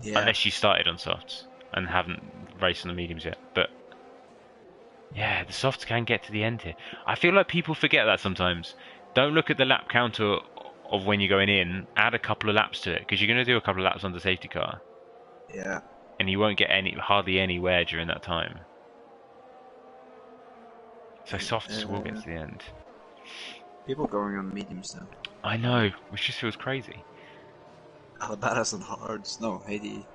Yeah. Unless you started on softs and haven't raced on the mediums yet. But, yeah, the softs can get to the end here. I feel like people forget that sometimes. Don't look at the lap counter of when you're going in. Add a couple of laps to it, because you're going to do a couple of laps on the safety car. Yeah. And you won't get hardly any wear during that time. So softs will get to the end. People going on mediums now. I know, which just feels crazy. Alabama's on hards. No, Haiti.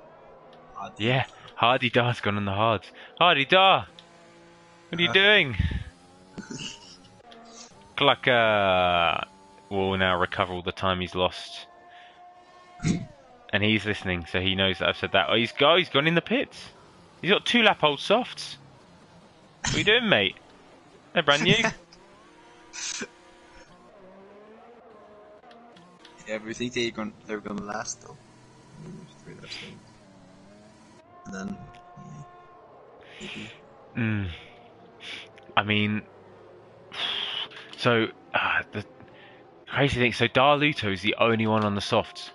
Hardy. Yeah, Hardy Dar's gone on the hards. Hardy Dar! What are you doing? Clucker will now recover all the time he's lost. And he's listening, so he knows that I've said that. Oh, he's gone in the pits. He's got 2-lap-old softs. What are you doing, mate? They're brand new. Yeah, but we think they're gonna last though. I mean, there's 3 laps left. And then, maybe. I mean, so the crazy thing. So Darluto is the only one on the softs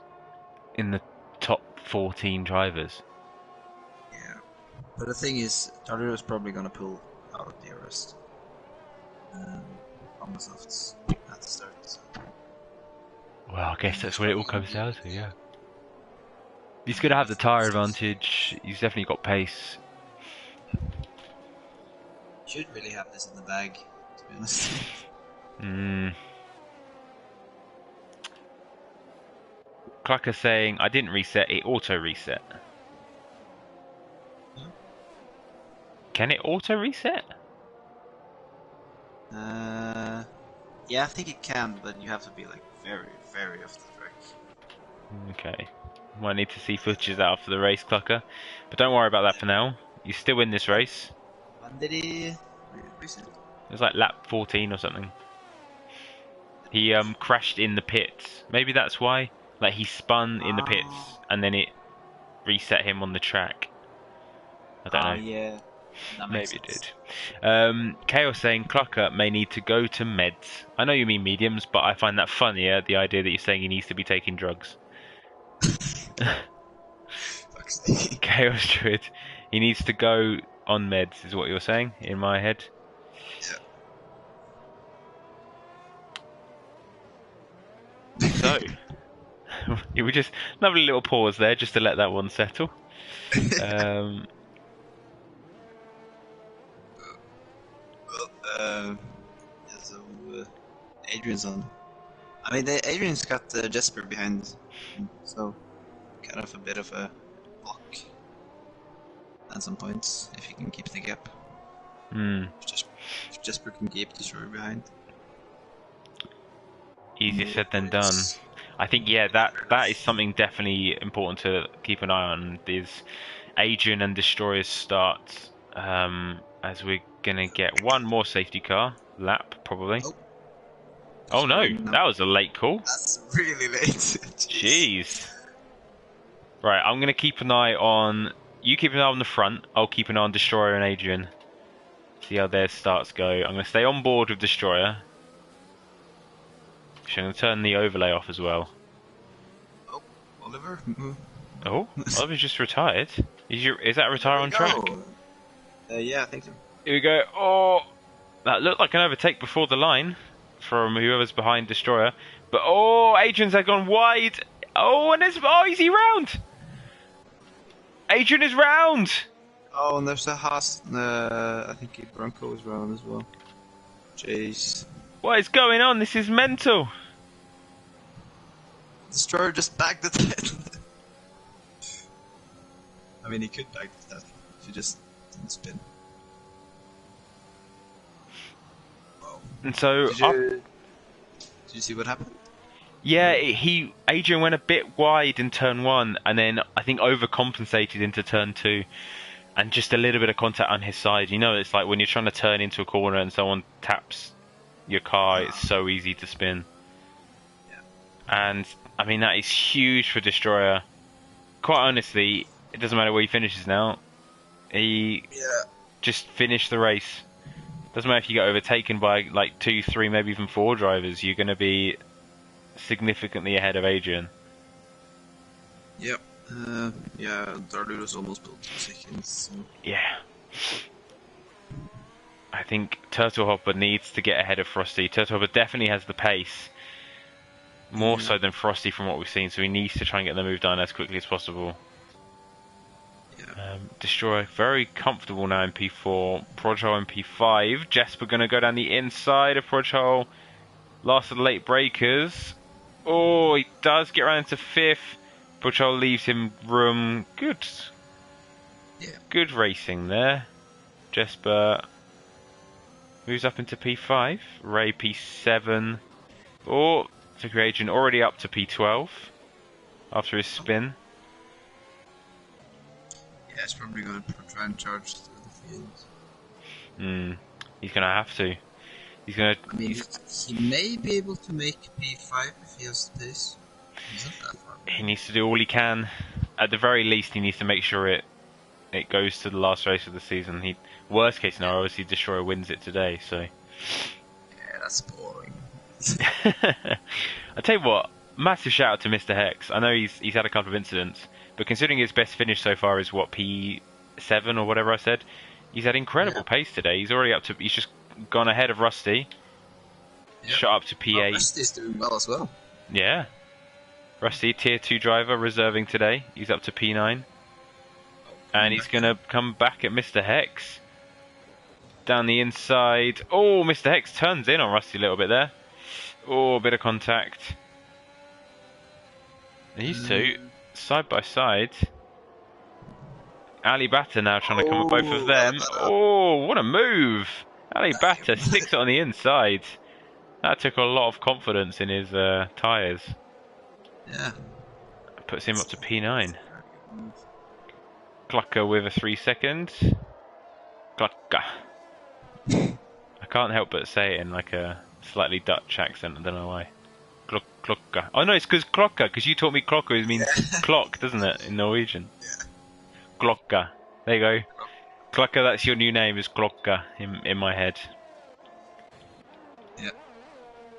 in the top 14 drivers. Yeah. But the thing is, Dario is probably gonna pull out the arrest. On the softs at the start. So. Well, I guess that's what it all comes down to, yeah. He's going to have the tyre advantage. He's definitely got pace. Should really have this in the bag, to be honest. Clucker saying, I didn't reset, it auto-reset. Hmm? Can it auto-reset? Yeah, I think it can, but you have to be like very, very off the track. Okay. Might need to see footage of that after the race, Clucker. But don't worry about that for now. You still win this race. When did he reset? It was like lap 14 or something. He crashed in the pits. Maybe that's why. Like he spun in the pits and then it reset him on the track. I don't know. Yeah. That Maybe makes it sense. did. Chaos saying Clucker may need to go to meds. I know you mean mediums, but I find that funnier, the idea that you're saying he needs to be taking drugs. Chaos Druid. He needs to go on meds, is what you're saying, in my head. Yeah. So, we just lovely little pause there just to let that one settle. Yeah, so Adrian's on. I mean, Adrian's got Jesper behind him, so kind of a bit of a block at some points if he can keep the gap. If Jesper can keep the shore behind. Easier said than done. I think, yeah, that is something definitely important to keep an eye on, is Adrian and Destroyer's start, as we're going to get one more safety car lap, probably. Oh no, that was a late call. That's really late. Jeez. Right, I'm gonna keep an eye on. You keep an eye on the front. I'll keep an eye on Destroyer and Adrian. See how their starts go. I'm gonna stay on board with Destroyer. So I'm gonna turn the overlay off as well. Oh, Oliver. Oh, Oliver's just retired. Is that retire on track? Yeah, I think so. Here we go. Oh, that looked like an overtake before the line from whoever's behind Destroyer. But oh, Adrian's had gone wide. Oh, and is he round? Adrian is round. Oh, and there's a Haas. I think Bronco is round as well. Jeez. What is going on? This is mental. Destroyer just backed it. I mean, he could back that if he just didn't spin. Wow. And so, did you see what happened? yeah, Adrian went a bit wide in turn 1, and then I think overcompensated into turn 2, and just a little bit of contact on his side. You know, it's like when you're trying to turn into a corner and someone taps your car, it's so easy to spin. Yeah. And I mean, that is huge for Destroyer. Quite honestly, it doesn't matter where he finishes now. He just finished the race. Doesn't matter if you get overtaken by like 2, 3, maybe even 4 drivers. You're going to be significantly ahead of Adrian. Yep. Yeah, Darludo's almost built 2 seconds. So. Yeah. I think Turtle Hopper needs to get ahead of Frosty. Turtle Hopper definitely has the pace. More so than Frosty from what we've seen, so he needs to try and get the move done as quickly as possible. Yeah. Destroyer very comfortable now in P4. Projhole in P5. Jesper going to go down the inside of Projhole. Last of the late breakers. Oh, he does get around to 5th. Projhole leaves him room. Good. Yeah. Good racing there. Jesper moves up into P5. Ray P7. Oh, Ticker Agent already up to P12 after his spin. Yeah, he's probably going to try and charge through the field. He's going to have to. He's going to. I mean, he may be able to make P5 if he has the pace. He's not that far. He needs to do all he can. At the very least, he needs to make sure it goes to the last race of the season. Worst case scenario, obviously, Destroyer wins it today. So. Yeah, that's boring. I tell you what, massive shout out to Mr. Hex. I know he's had a couple of incidents, but considering his best finish so far is what, P7 or whatever I said, he's had incredible pace today. He's already up to. He's just gone ahead of Rusty. Yeah. Shot up to P8. Oh, Rusty's doing well as well. Yeah. Rusty, tier 2 driver, reserving today. He's up to P9. And he's going to come back at Mr. Hex. Down the inside. Oh, Mr. Hex turns in on Rusty a little bit there. Oh, a bit of contact. These two, side by side. Ali Bata now trying to come at both of them. Oh, what a move! Ali Bata sticks it on the inside. That took a lot of confidence in his tyres. Yeah. Puts him up to P9. Clucker with a 3 second. Clucker. I can't help but say it in like a slightly Dutch accent, I don't know why. Klokker. Oh no, it's because klokker, because you taught me klokker, it means clock, doesn't it, in Norwegian? Yeah. Klokker. There you go. Klokker, that's your new name, is klokker in my head. Yeah.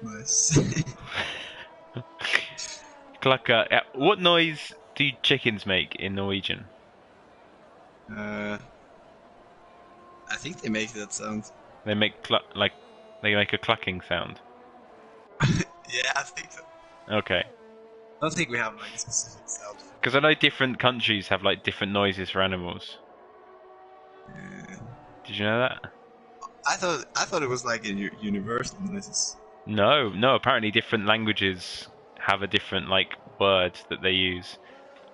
Nice. Klokker. What noise do chickens make in Norwegian? I think they make that sound. They make they make a clucking sound. Yeah, I think so. Okay. I don't think we have like a specific sound. Because I know different countries have like different noises for animals. Yeah. Did you know that? I thought it was like a universal noises. No. Apparently, different languages have a different like word that they use.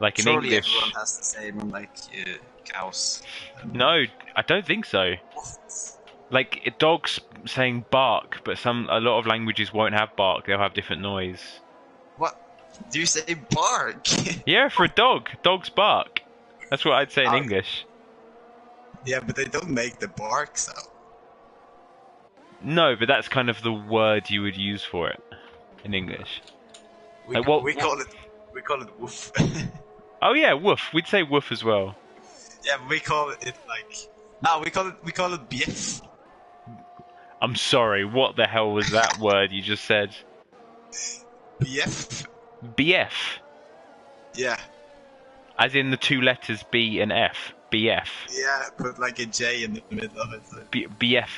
Like in Surely English, everyone has the same like cows. No, I don't think so. What? Like dogs saying bark, but a lot of languages won't have bark. They'll have different noise. What? Do you say bark? Yeah, for a dog, dogs bark. That's what I'd say in English. Yeah, but they don't make the bark sound. No, but that's kind of the word you would use for it in English. We call it woof. Oh yeah, woof. We'd say woof as well. Yeah, but we call it like. No, we call it BF. I'm sorry, what the hell was that word you just said? BF. BF. Yeah. As in the two letters B and F. BF. Yeah, put like a J in the middle of it. So. BF.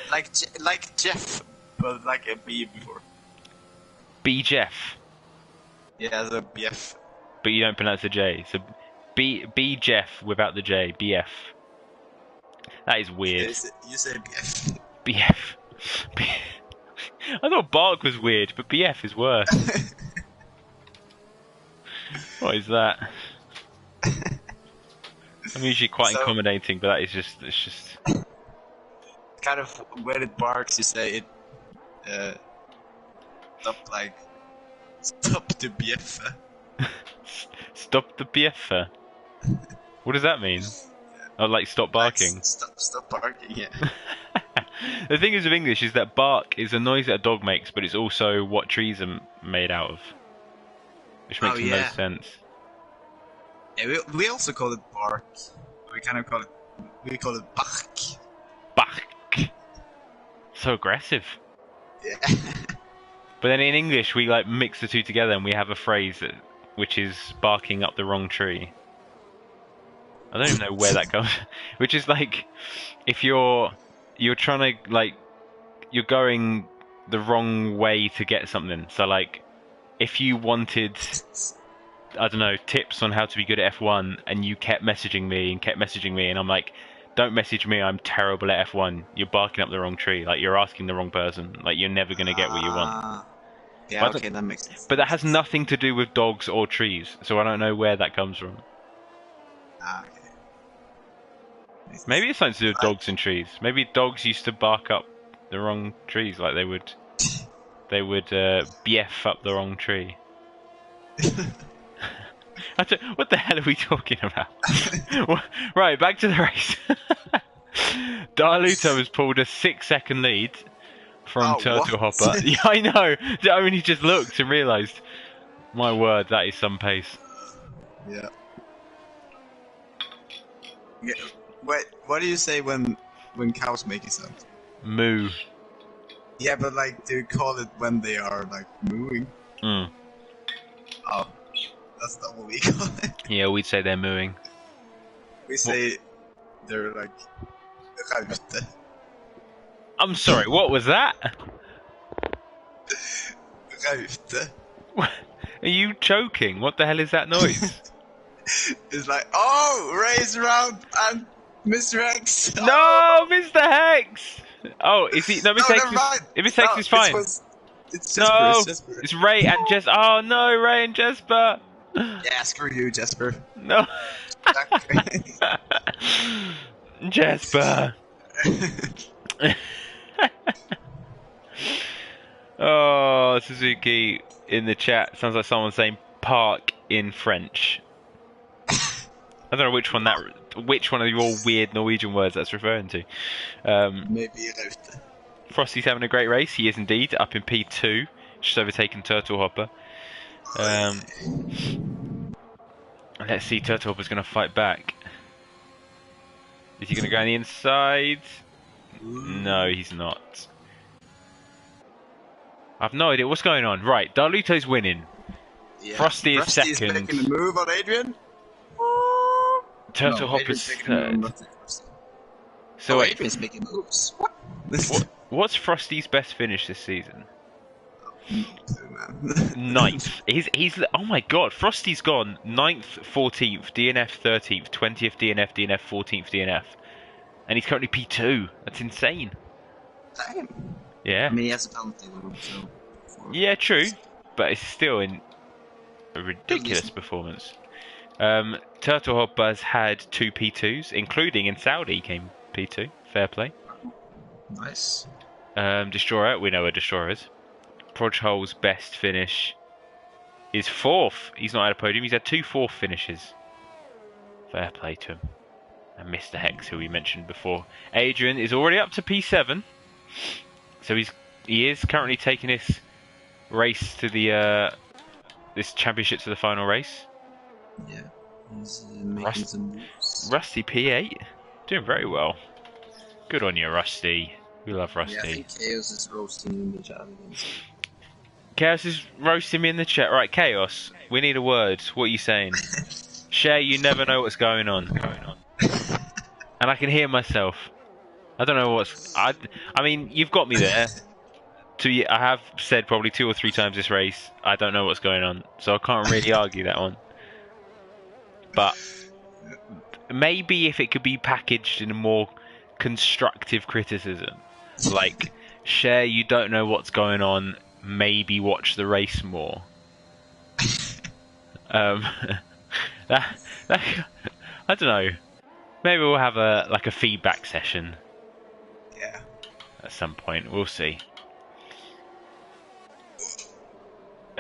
Like Jeff, but like a B before. B Jeff. Yeah, the BF. But you don't pronounce the J. So B Jeff without the J. BF. That is weird. You say BF. BF. I thought bark was weird, but BF is worse. What is that? I'm usually quite accommodating, but that is it's just kind of when it barks, you say it. Stop the BF. Stop the BF. What does that mean? Oh, like stop barking. Like, stop barking. Yeah. The thing is with English is that bark is a noise that a dog makes, but it's also what trees are made out of, which makes the most sense. Yeah, we also call it bark. We kind of call it bark. Bark. So aggressive. Yeah. But then in English we like mix the two together and we have a phrase which is barking up the wrong tree. I don't even know where that comes. Which is like if you're trying to like you're going the wrong way to get something. So like if you wanted, I don't know, tips on how to be good at F1 and you kept messaging me and I'm like, don't message me, I'm terrible at F1. You're barking up the wrong tree. Like you're asking the wrong person. Like you're never going to get what you want. Yeah, okay, that makes sense. But that has nothing to do with dogs or trees, so I don't know where that comes from. Okay. Maybe it's something to do with dogs and trees. Maybe dogs used to bark up the wrong trees, like they would BF up the wrong tree. What the hell are we talking about? Right, back to the race. Darluto has pulled a 6-second lead from Turtle Hopper. Yeah, I know. I only just looked and realised. My word, that is some pace. Yeah. Wait, what do you say when cows make a sound? Moo. Yeah, but like, do you call it when they are like mooing? Mm. Oh, that's not what we call it. Yeah, we'd say they're mooing. We say they're like raute. I'm sorry, what was that? Raute. Are you joking? What the hell is that noise? It's like, oh, race round and Mr. X. No, oh. Mr. Hex. Oh, is he? No, Mr. Hex is. If Mr. Hex is fine. It's Jesper. It's Ray and Jesper. Oh no, Ray and Jesper. Yeah, screw you, Jesper. No. Jesper. Oh, Suzuki in the chat sounds like someone saying park in French. I don't know which one of your weird Norwegian words that's referring to. Maybe Raute. Frosty's having a great race. He is indeed up in P2, just overtaken Turtle Hopper. Let's see, Turtle Hopper's going to fight back. Is he going to go on the inside? No, he's not. I've no idea what's going on. Right, Darluto's winning. Yeah. Frosty is second. Frosty is making a move on Adrian. Turtle Hopper's third. So wait, Adrian's making moves. what's Frosty's best finish this season? Man. Ninth. He's oh my god, Frosty's gone 9th, 14th, DNF 13th, 20th DNF, 14th DNF. And he's currently P2. That's insane. Damn. Yeah. I mean, he has a penalty loop, so... Yeah, true. But it's still in a ridiculous performance. Turtle Hopper's had 2 P2s, including in Saudi came P2. Fair play. Nice. Destroyer, we know where Destroyer is. Proghol's best finish is 4th. He's not had a podium, he's had 2 4th finishes. Fair play to him. And Mr. Hex, who we mentioned before. Adrian is already up to P7. So he is currently taking this race to the this championship to the final race. Yeah, he's making Rust, some moves. Rusty P8, doing very well. Good on you, Rusty. We love Yeah, I Rusty. think Chaos is roasting in the chat again. So. Chaos is roasting me in the chat. Right, Chaos, we need a word. What are you saying? Share, you never know what's going on. And I can hear myself. I don't know what's... I mean, you've got me there. I have said probably 2 or 3 times this race, I don't know what's going on. So I can't really argue that one. But maybe if it could be packaged in a more constructive criticism. Like, share, you don't know what's going on. Maybe watch the race more. Um, that, I don't know. Maybe we'll have a feedback session. Yeah. At some point, we'll see.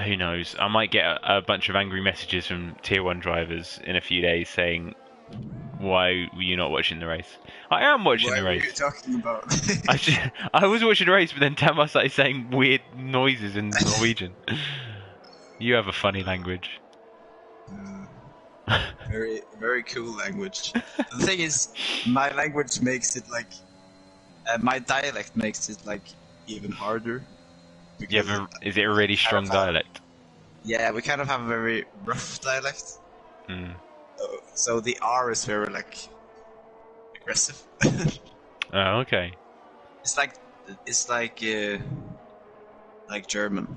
Who knows? I might get a bunch of angry messages from Tier 1 drivers in a few days saying, "Why were you not watching the race?" I am watching What the were you race. talking about? I was watching the race, but then Tamar started saying weird noises in Norwegian. You have a funny language. Very, very cool language. The thing is, my language makes it like, my dialect makes it like even harder. Is it a really strong dialect? Yeah, we kind of have a very rough dialect. Mm. So the R is very like aggressive. Oh, okay. It's like German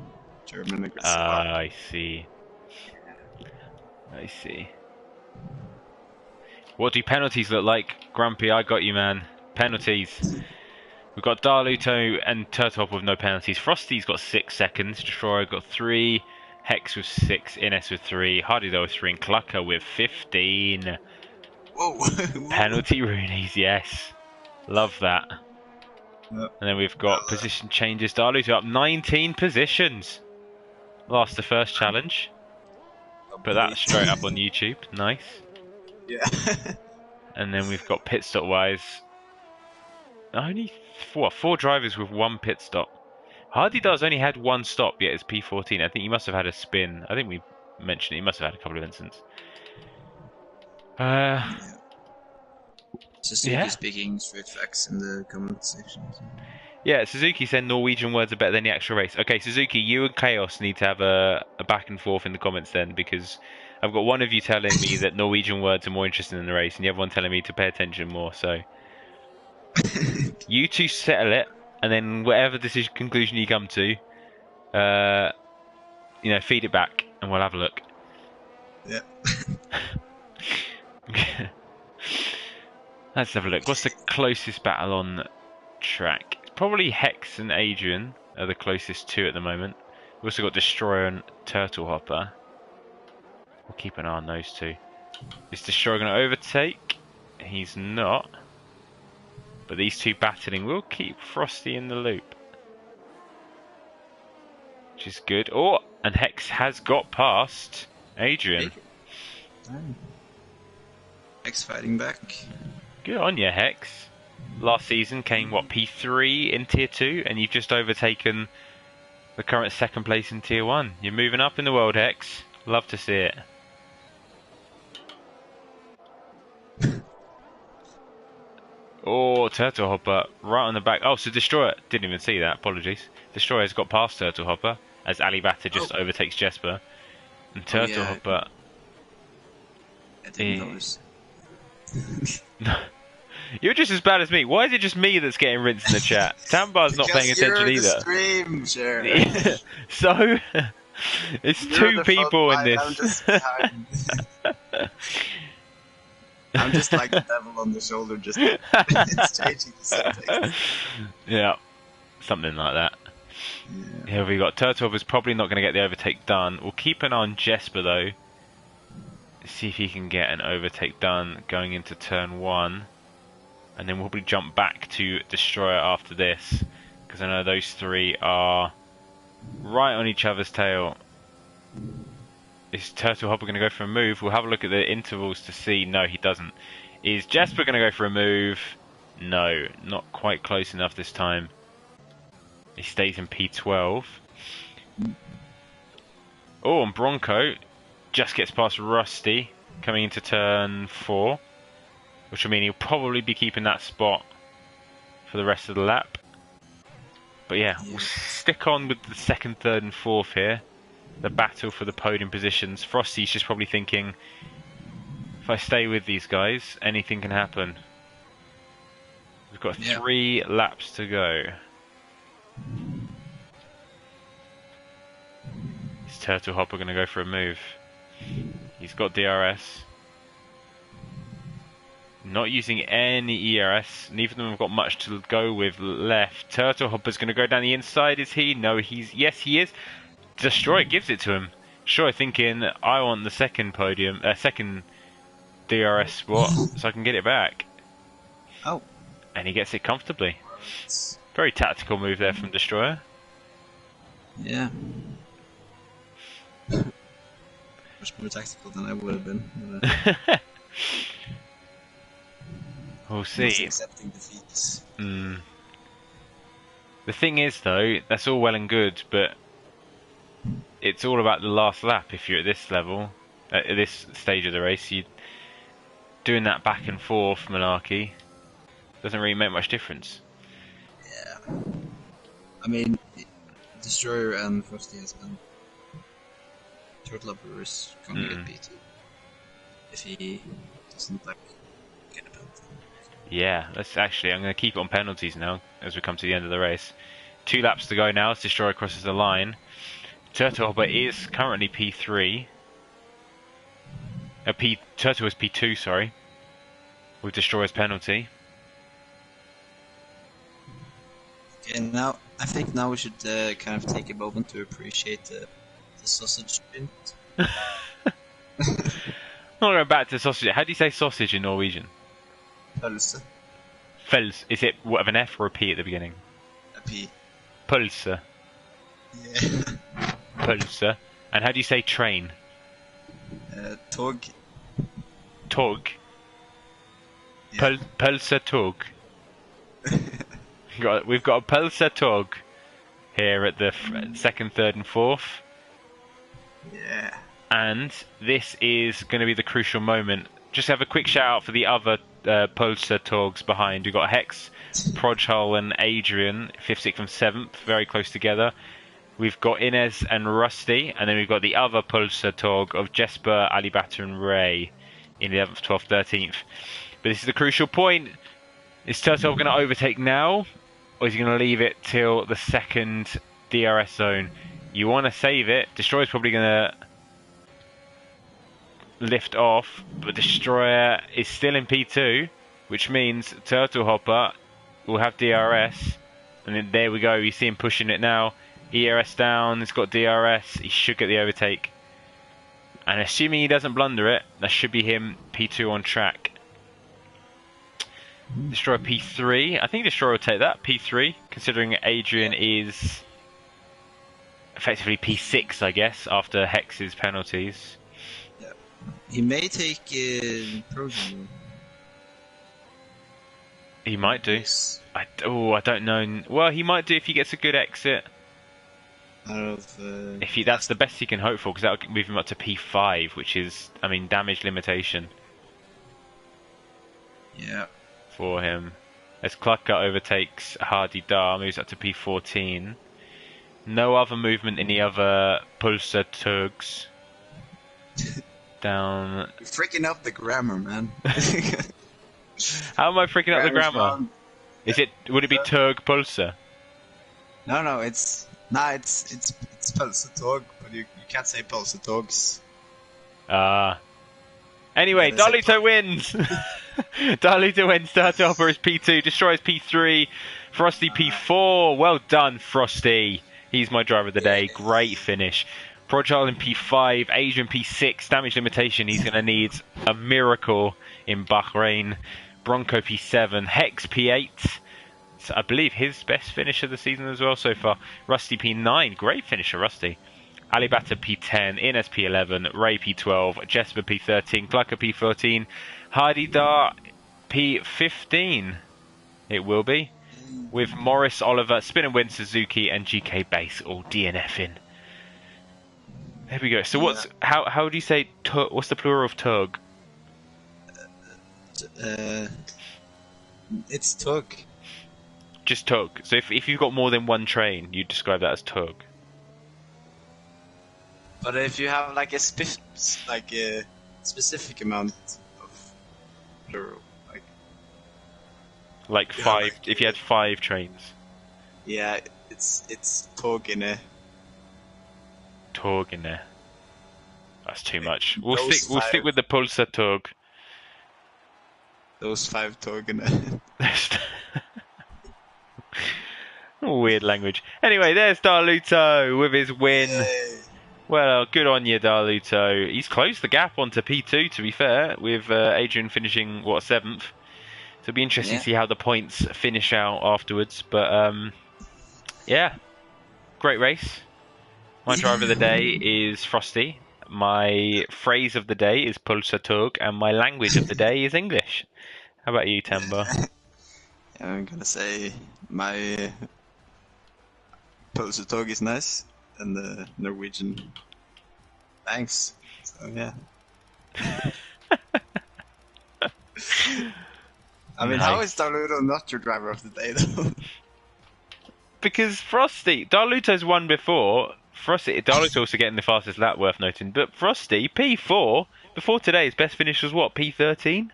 aggressive R. I see. I see. What do penalties look like? Grumpy, I got you, man. Penalties. We've got Darluto and Turtop with no penalties. Frosty's got 6 seconds. Destroyer got 3. Hex with 6. Ines with 3. Hardy though with 3. And Clucker with 15. Whoa! Penalty Roonies, yes. Love that. Yep. And then we've got position changes. Darluto up 19 positions. Lost the first challenge. Put that straight up on YouTube. Nice. Yeah. And then we've got pit stop wise. Only 4 drivers with 1 pit stop. Hardy does only had 1 stop, yet it's P14. I think he must have had a spin. I think we mentioned it. He must have had a couple of incidents. Suzuki speaking straight facts in the comment section. Yeah, Suzuki said Norwegian words are better than the actual race. Okay, Suzuki, you and Chaos need to have a back and forth in the comments then, because I've got one of you telling me that Norwegian words are more interesting in the race, and the other one telling me to pay attention more. So you two settle it, and then whatever decision conclusion you come to, feed it back, and we'll have a look. Yeah. Let's have a look. What's the closest battle on track? Probably Hex and Adrian are the closest 2 at the moment. We've also got Destroyer and Turtle Hopper. We'll keep an eye on those 2. Is Destroyer going to overtake? He's not. But these 2 battling will keep Frosty in the loop. Which is good. Oh, and Hex has got past Adrian. Hex fighting back. Good on you, Hex. Last season came, what, P3 in Tier 2? And you've just overtaken the current 2nd place in Tier 1. You're moving up in the world, Hex. Love to see it. Oh, Turtle Hopper right on the back. Oh, so Destroyer, didn't even see that, apologies. Destroyer's got past Turtle Hopper as Ali Batter just overtakes Jesper. And Turtle Hopper... I didn't notice. You're just as bad as me. Why is it just me that's getting rinsed in the chat? Tambar's not paying attention you're either. The stream, sure. So, it's you're 2 people in this. I'm just behind. I'm just like the devil on the shoulder, just it's changing the subtext. Yeah, something like that. Yeah. Here we got Turtle is probably not going to get the overtake done. We'll keep an eye on Jesper though. See if he can get an overtake done going into turn 1. And then we'll probably jump back to Destroyer after this, because I know those 3 are right on each other's tail. Is Turtle Hopper going to go for a move? We'll have a look at the intervals to see. No, he doesn't. Is Jesper going to go for a move? No, not quite close enough this time. He stays in P12. Oh, and Bronco just gets past Rusty coming into turn 4, which will mean he'll probably be keeping that spot for the rest of the lap. But yeah, we'll stick on with the 2nd, 3rd and 4th here. The battle for the podium positions. Frosty's just probably thinking, if I stay with these guys, anything can happen. We've got 3 laps to go. Is Turtle Hopper going to go for a move? He's got DRS. Not using any ERS. Neither of them have got much to go with left. Turtle Hopper's going to go down the inside, is he? No, yes, he is. Destroyer gives it to him. Destroyer thinking, I want the second podium, second DRS spot, so I can get it back. Oh. And he gets it comfortably. Very tactical move there from Destroyer. Yeah. Much more tactical than I would have been. We'll see. Accepting defeats. The thing is, though, that's all well and good, but it's all about the last lap. If you're at this level, at this stage of the race, you doing that back and forth malarkey doesn't really make much difference. Yeah. I mean, Destroyer and Frosty has been. Turtle Hopper is gonna get beat if he doesn't like get a penalty. Yeah, I'm going to keep it on penalties now as we come to the end of the race. 2 laps to go now as Destroyer crosses the line. Turtle Hopper is currently P3. Turtle is P2, sorry, with Destroyer's penalty. Okay, now I think now we should kind of take a moment to appreciate the sausage sprint. Not going back to sausage. How do you say sausage in Norwegian? Pølse. Fels. Is it what of an F or a P at the beginning? A P. Pulse. Yeah. Pulse. And how do you say train? Tog. Tog. Yeah. Pulse tog. We've got a Pulse tog here at the 2nd, 3rd and 4th. Yeah. And this is going to be the crucial moment. Just have a quick shout out for the other Pulsar Togs behind. We've got Hex, Projhul and Adrian, 5th, 6th and 7th, very close together. We've got Inez and Rusty, and then we've got the other Pulsar Tog of Jesper, Alibata and Ray in 11th, 12th, 13th. But this is the crucial point. Is Turtle going to overtake now, or is he going to leave it till the 2nd DRS zone? You want to save it. Destroyer's probably going to lift off, but Destroyer is still in P2, which means Turtle Hopper will have DRS, and then there we go. You see him pushing it now. ERS down, it's got DRS, he should get the overtake. And assuming he doesn't blunder it, that should be him P2 on track. Destroyer P3, I think Destroyer will take that, P3, considering Adrian is effectively P6, I guess, after Hex's penalties. Yeah. He may take Progeny. He might do. Yes. I don't know. Well, he might do if he gets a good exit. That's the best he can hope for, because that will move him up to P5, which is, I mean, damage limitation. Yeah. For him. As Clucker overtakes Hardy Dar, moves up to P14. No other movement in the other Pulsar Tugs. Down. You're freaking up the grammar, man. How am I freaking up the grammar? Wrong. Would it be Tug Pulsar? No, it's Pulsar Tog, but you can't say Pulsar Togs. Anyway, Yeah, Darlito wins! Darlito wins, Turtle Hopper is P2, Destroyer's P3, Frosty P4. Well done, Frosty. He's my driver of the day. Great finish. Projhul in P5, Adrian P6, damage limitation. He's going to need a miracle in Bahrain. Bronco P7, Hex P8. So I believe his best finish of the season as well so far. Rusty P9, great finisher, Rusty. Alibata P10, Ines P11, Ray P12, Jesper P13, Clucker P14, Hardy Dar P15. It will be. With Morris, Oliver, Spin and Win, Suzuki and GK Base all DNFing. There we go. So Yeah. how do you say tug? What's the plural of tug? Uh, it's tug. Just tug. So if you've got more than one train, you describe that as tug. But if you have like like a specific amount of plural, Like you have five. like If you had 5 trains, yeah, it's tågene. tug in there. That's too Like, much. those We'll stick five with the pulsar tug. those five tågene. Weird language. Anyway, there's Darluto with his win. Yay. Well, good on you, Darluto. He's closed the gap onto P2, to be fair, with Adrian finishing, 7th. So it'll be interesting Yeah. to see how the points finish out afterwards. But, yeah, great race. My driver of the day is Frosty. My phrase of the day is Pulsar Tug. And my language of the day is English. How about you, Tamba? I'm gonna say my Pulse Tog is nice, and the Norwegian thanks. So yeah. I mean, how is Daludo not your driver of the day though? Because Frosty, Darluto's won before. Darluto's also getting the fastest lap, worth noting. But Frosty, P4, before today, his best finish was what, P13?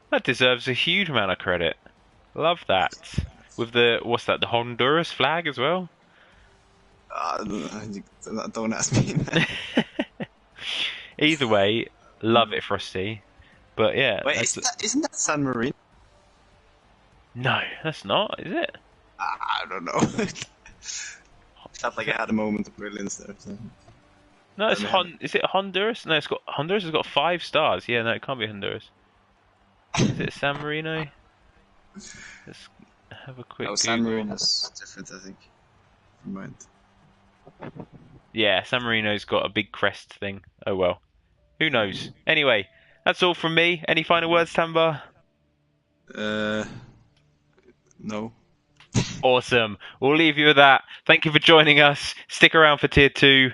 That deserves a huge amount of credit. Love that. With the Honduras flag as well? Don't ask me, man. Either way, love it, Frosty. But yeah. Wait, isn't that San Marino? No, that's not, is it? I don't know. Felt like I had a moment of brilliance there. So. No, is it Honduras? No, Honduras has got 5 stars. Yeah, no, it can't be Honduras. Is it San Marino? Let's have a quick Oh, Google. San Marino's different, I think. Never mind. Yeah, San Marino's got a big crest thing. Oh well. Who knows? Anyway, that's all from me. Any final words, Tamba? No. Awesome. We'll leave you with that. Thank you for joining us. Stick around for Tier 2.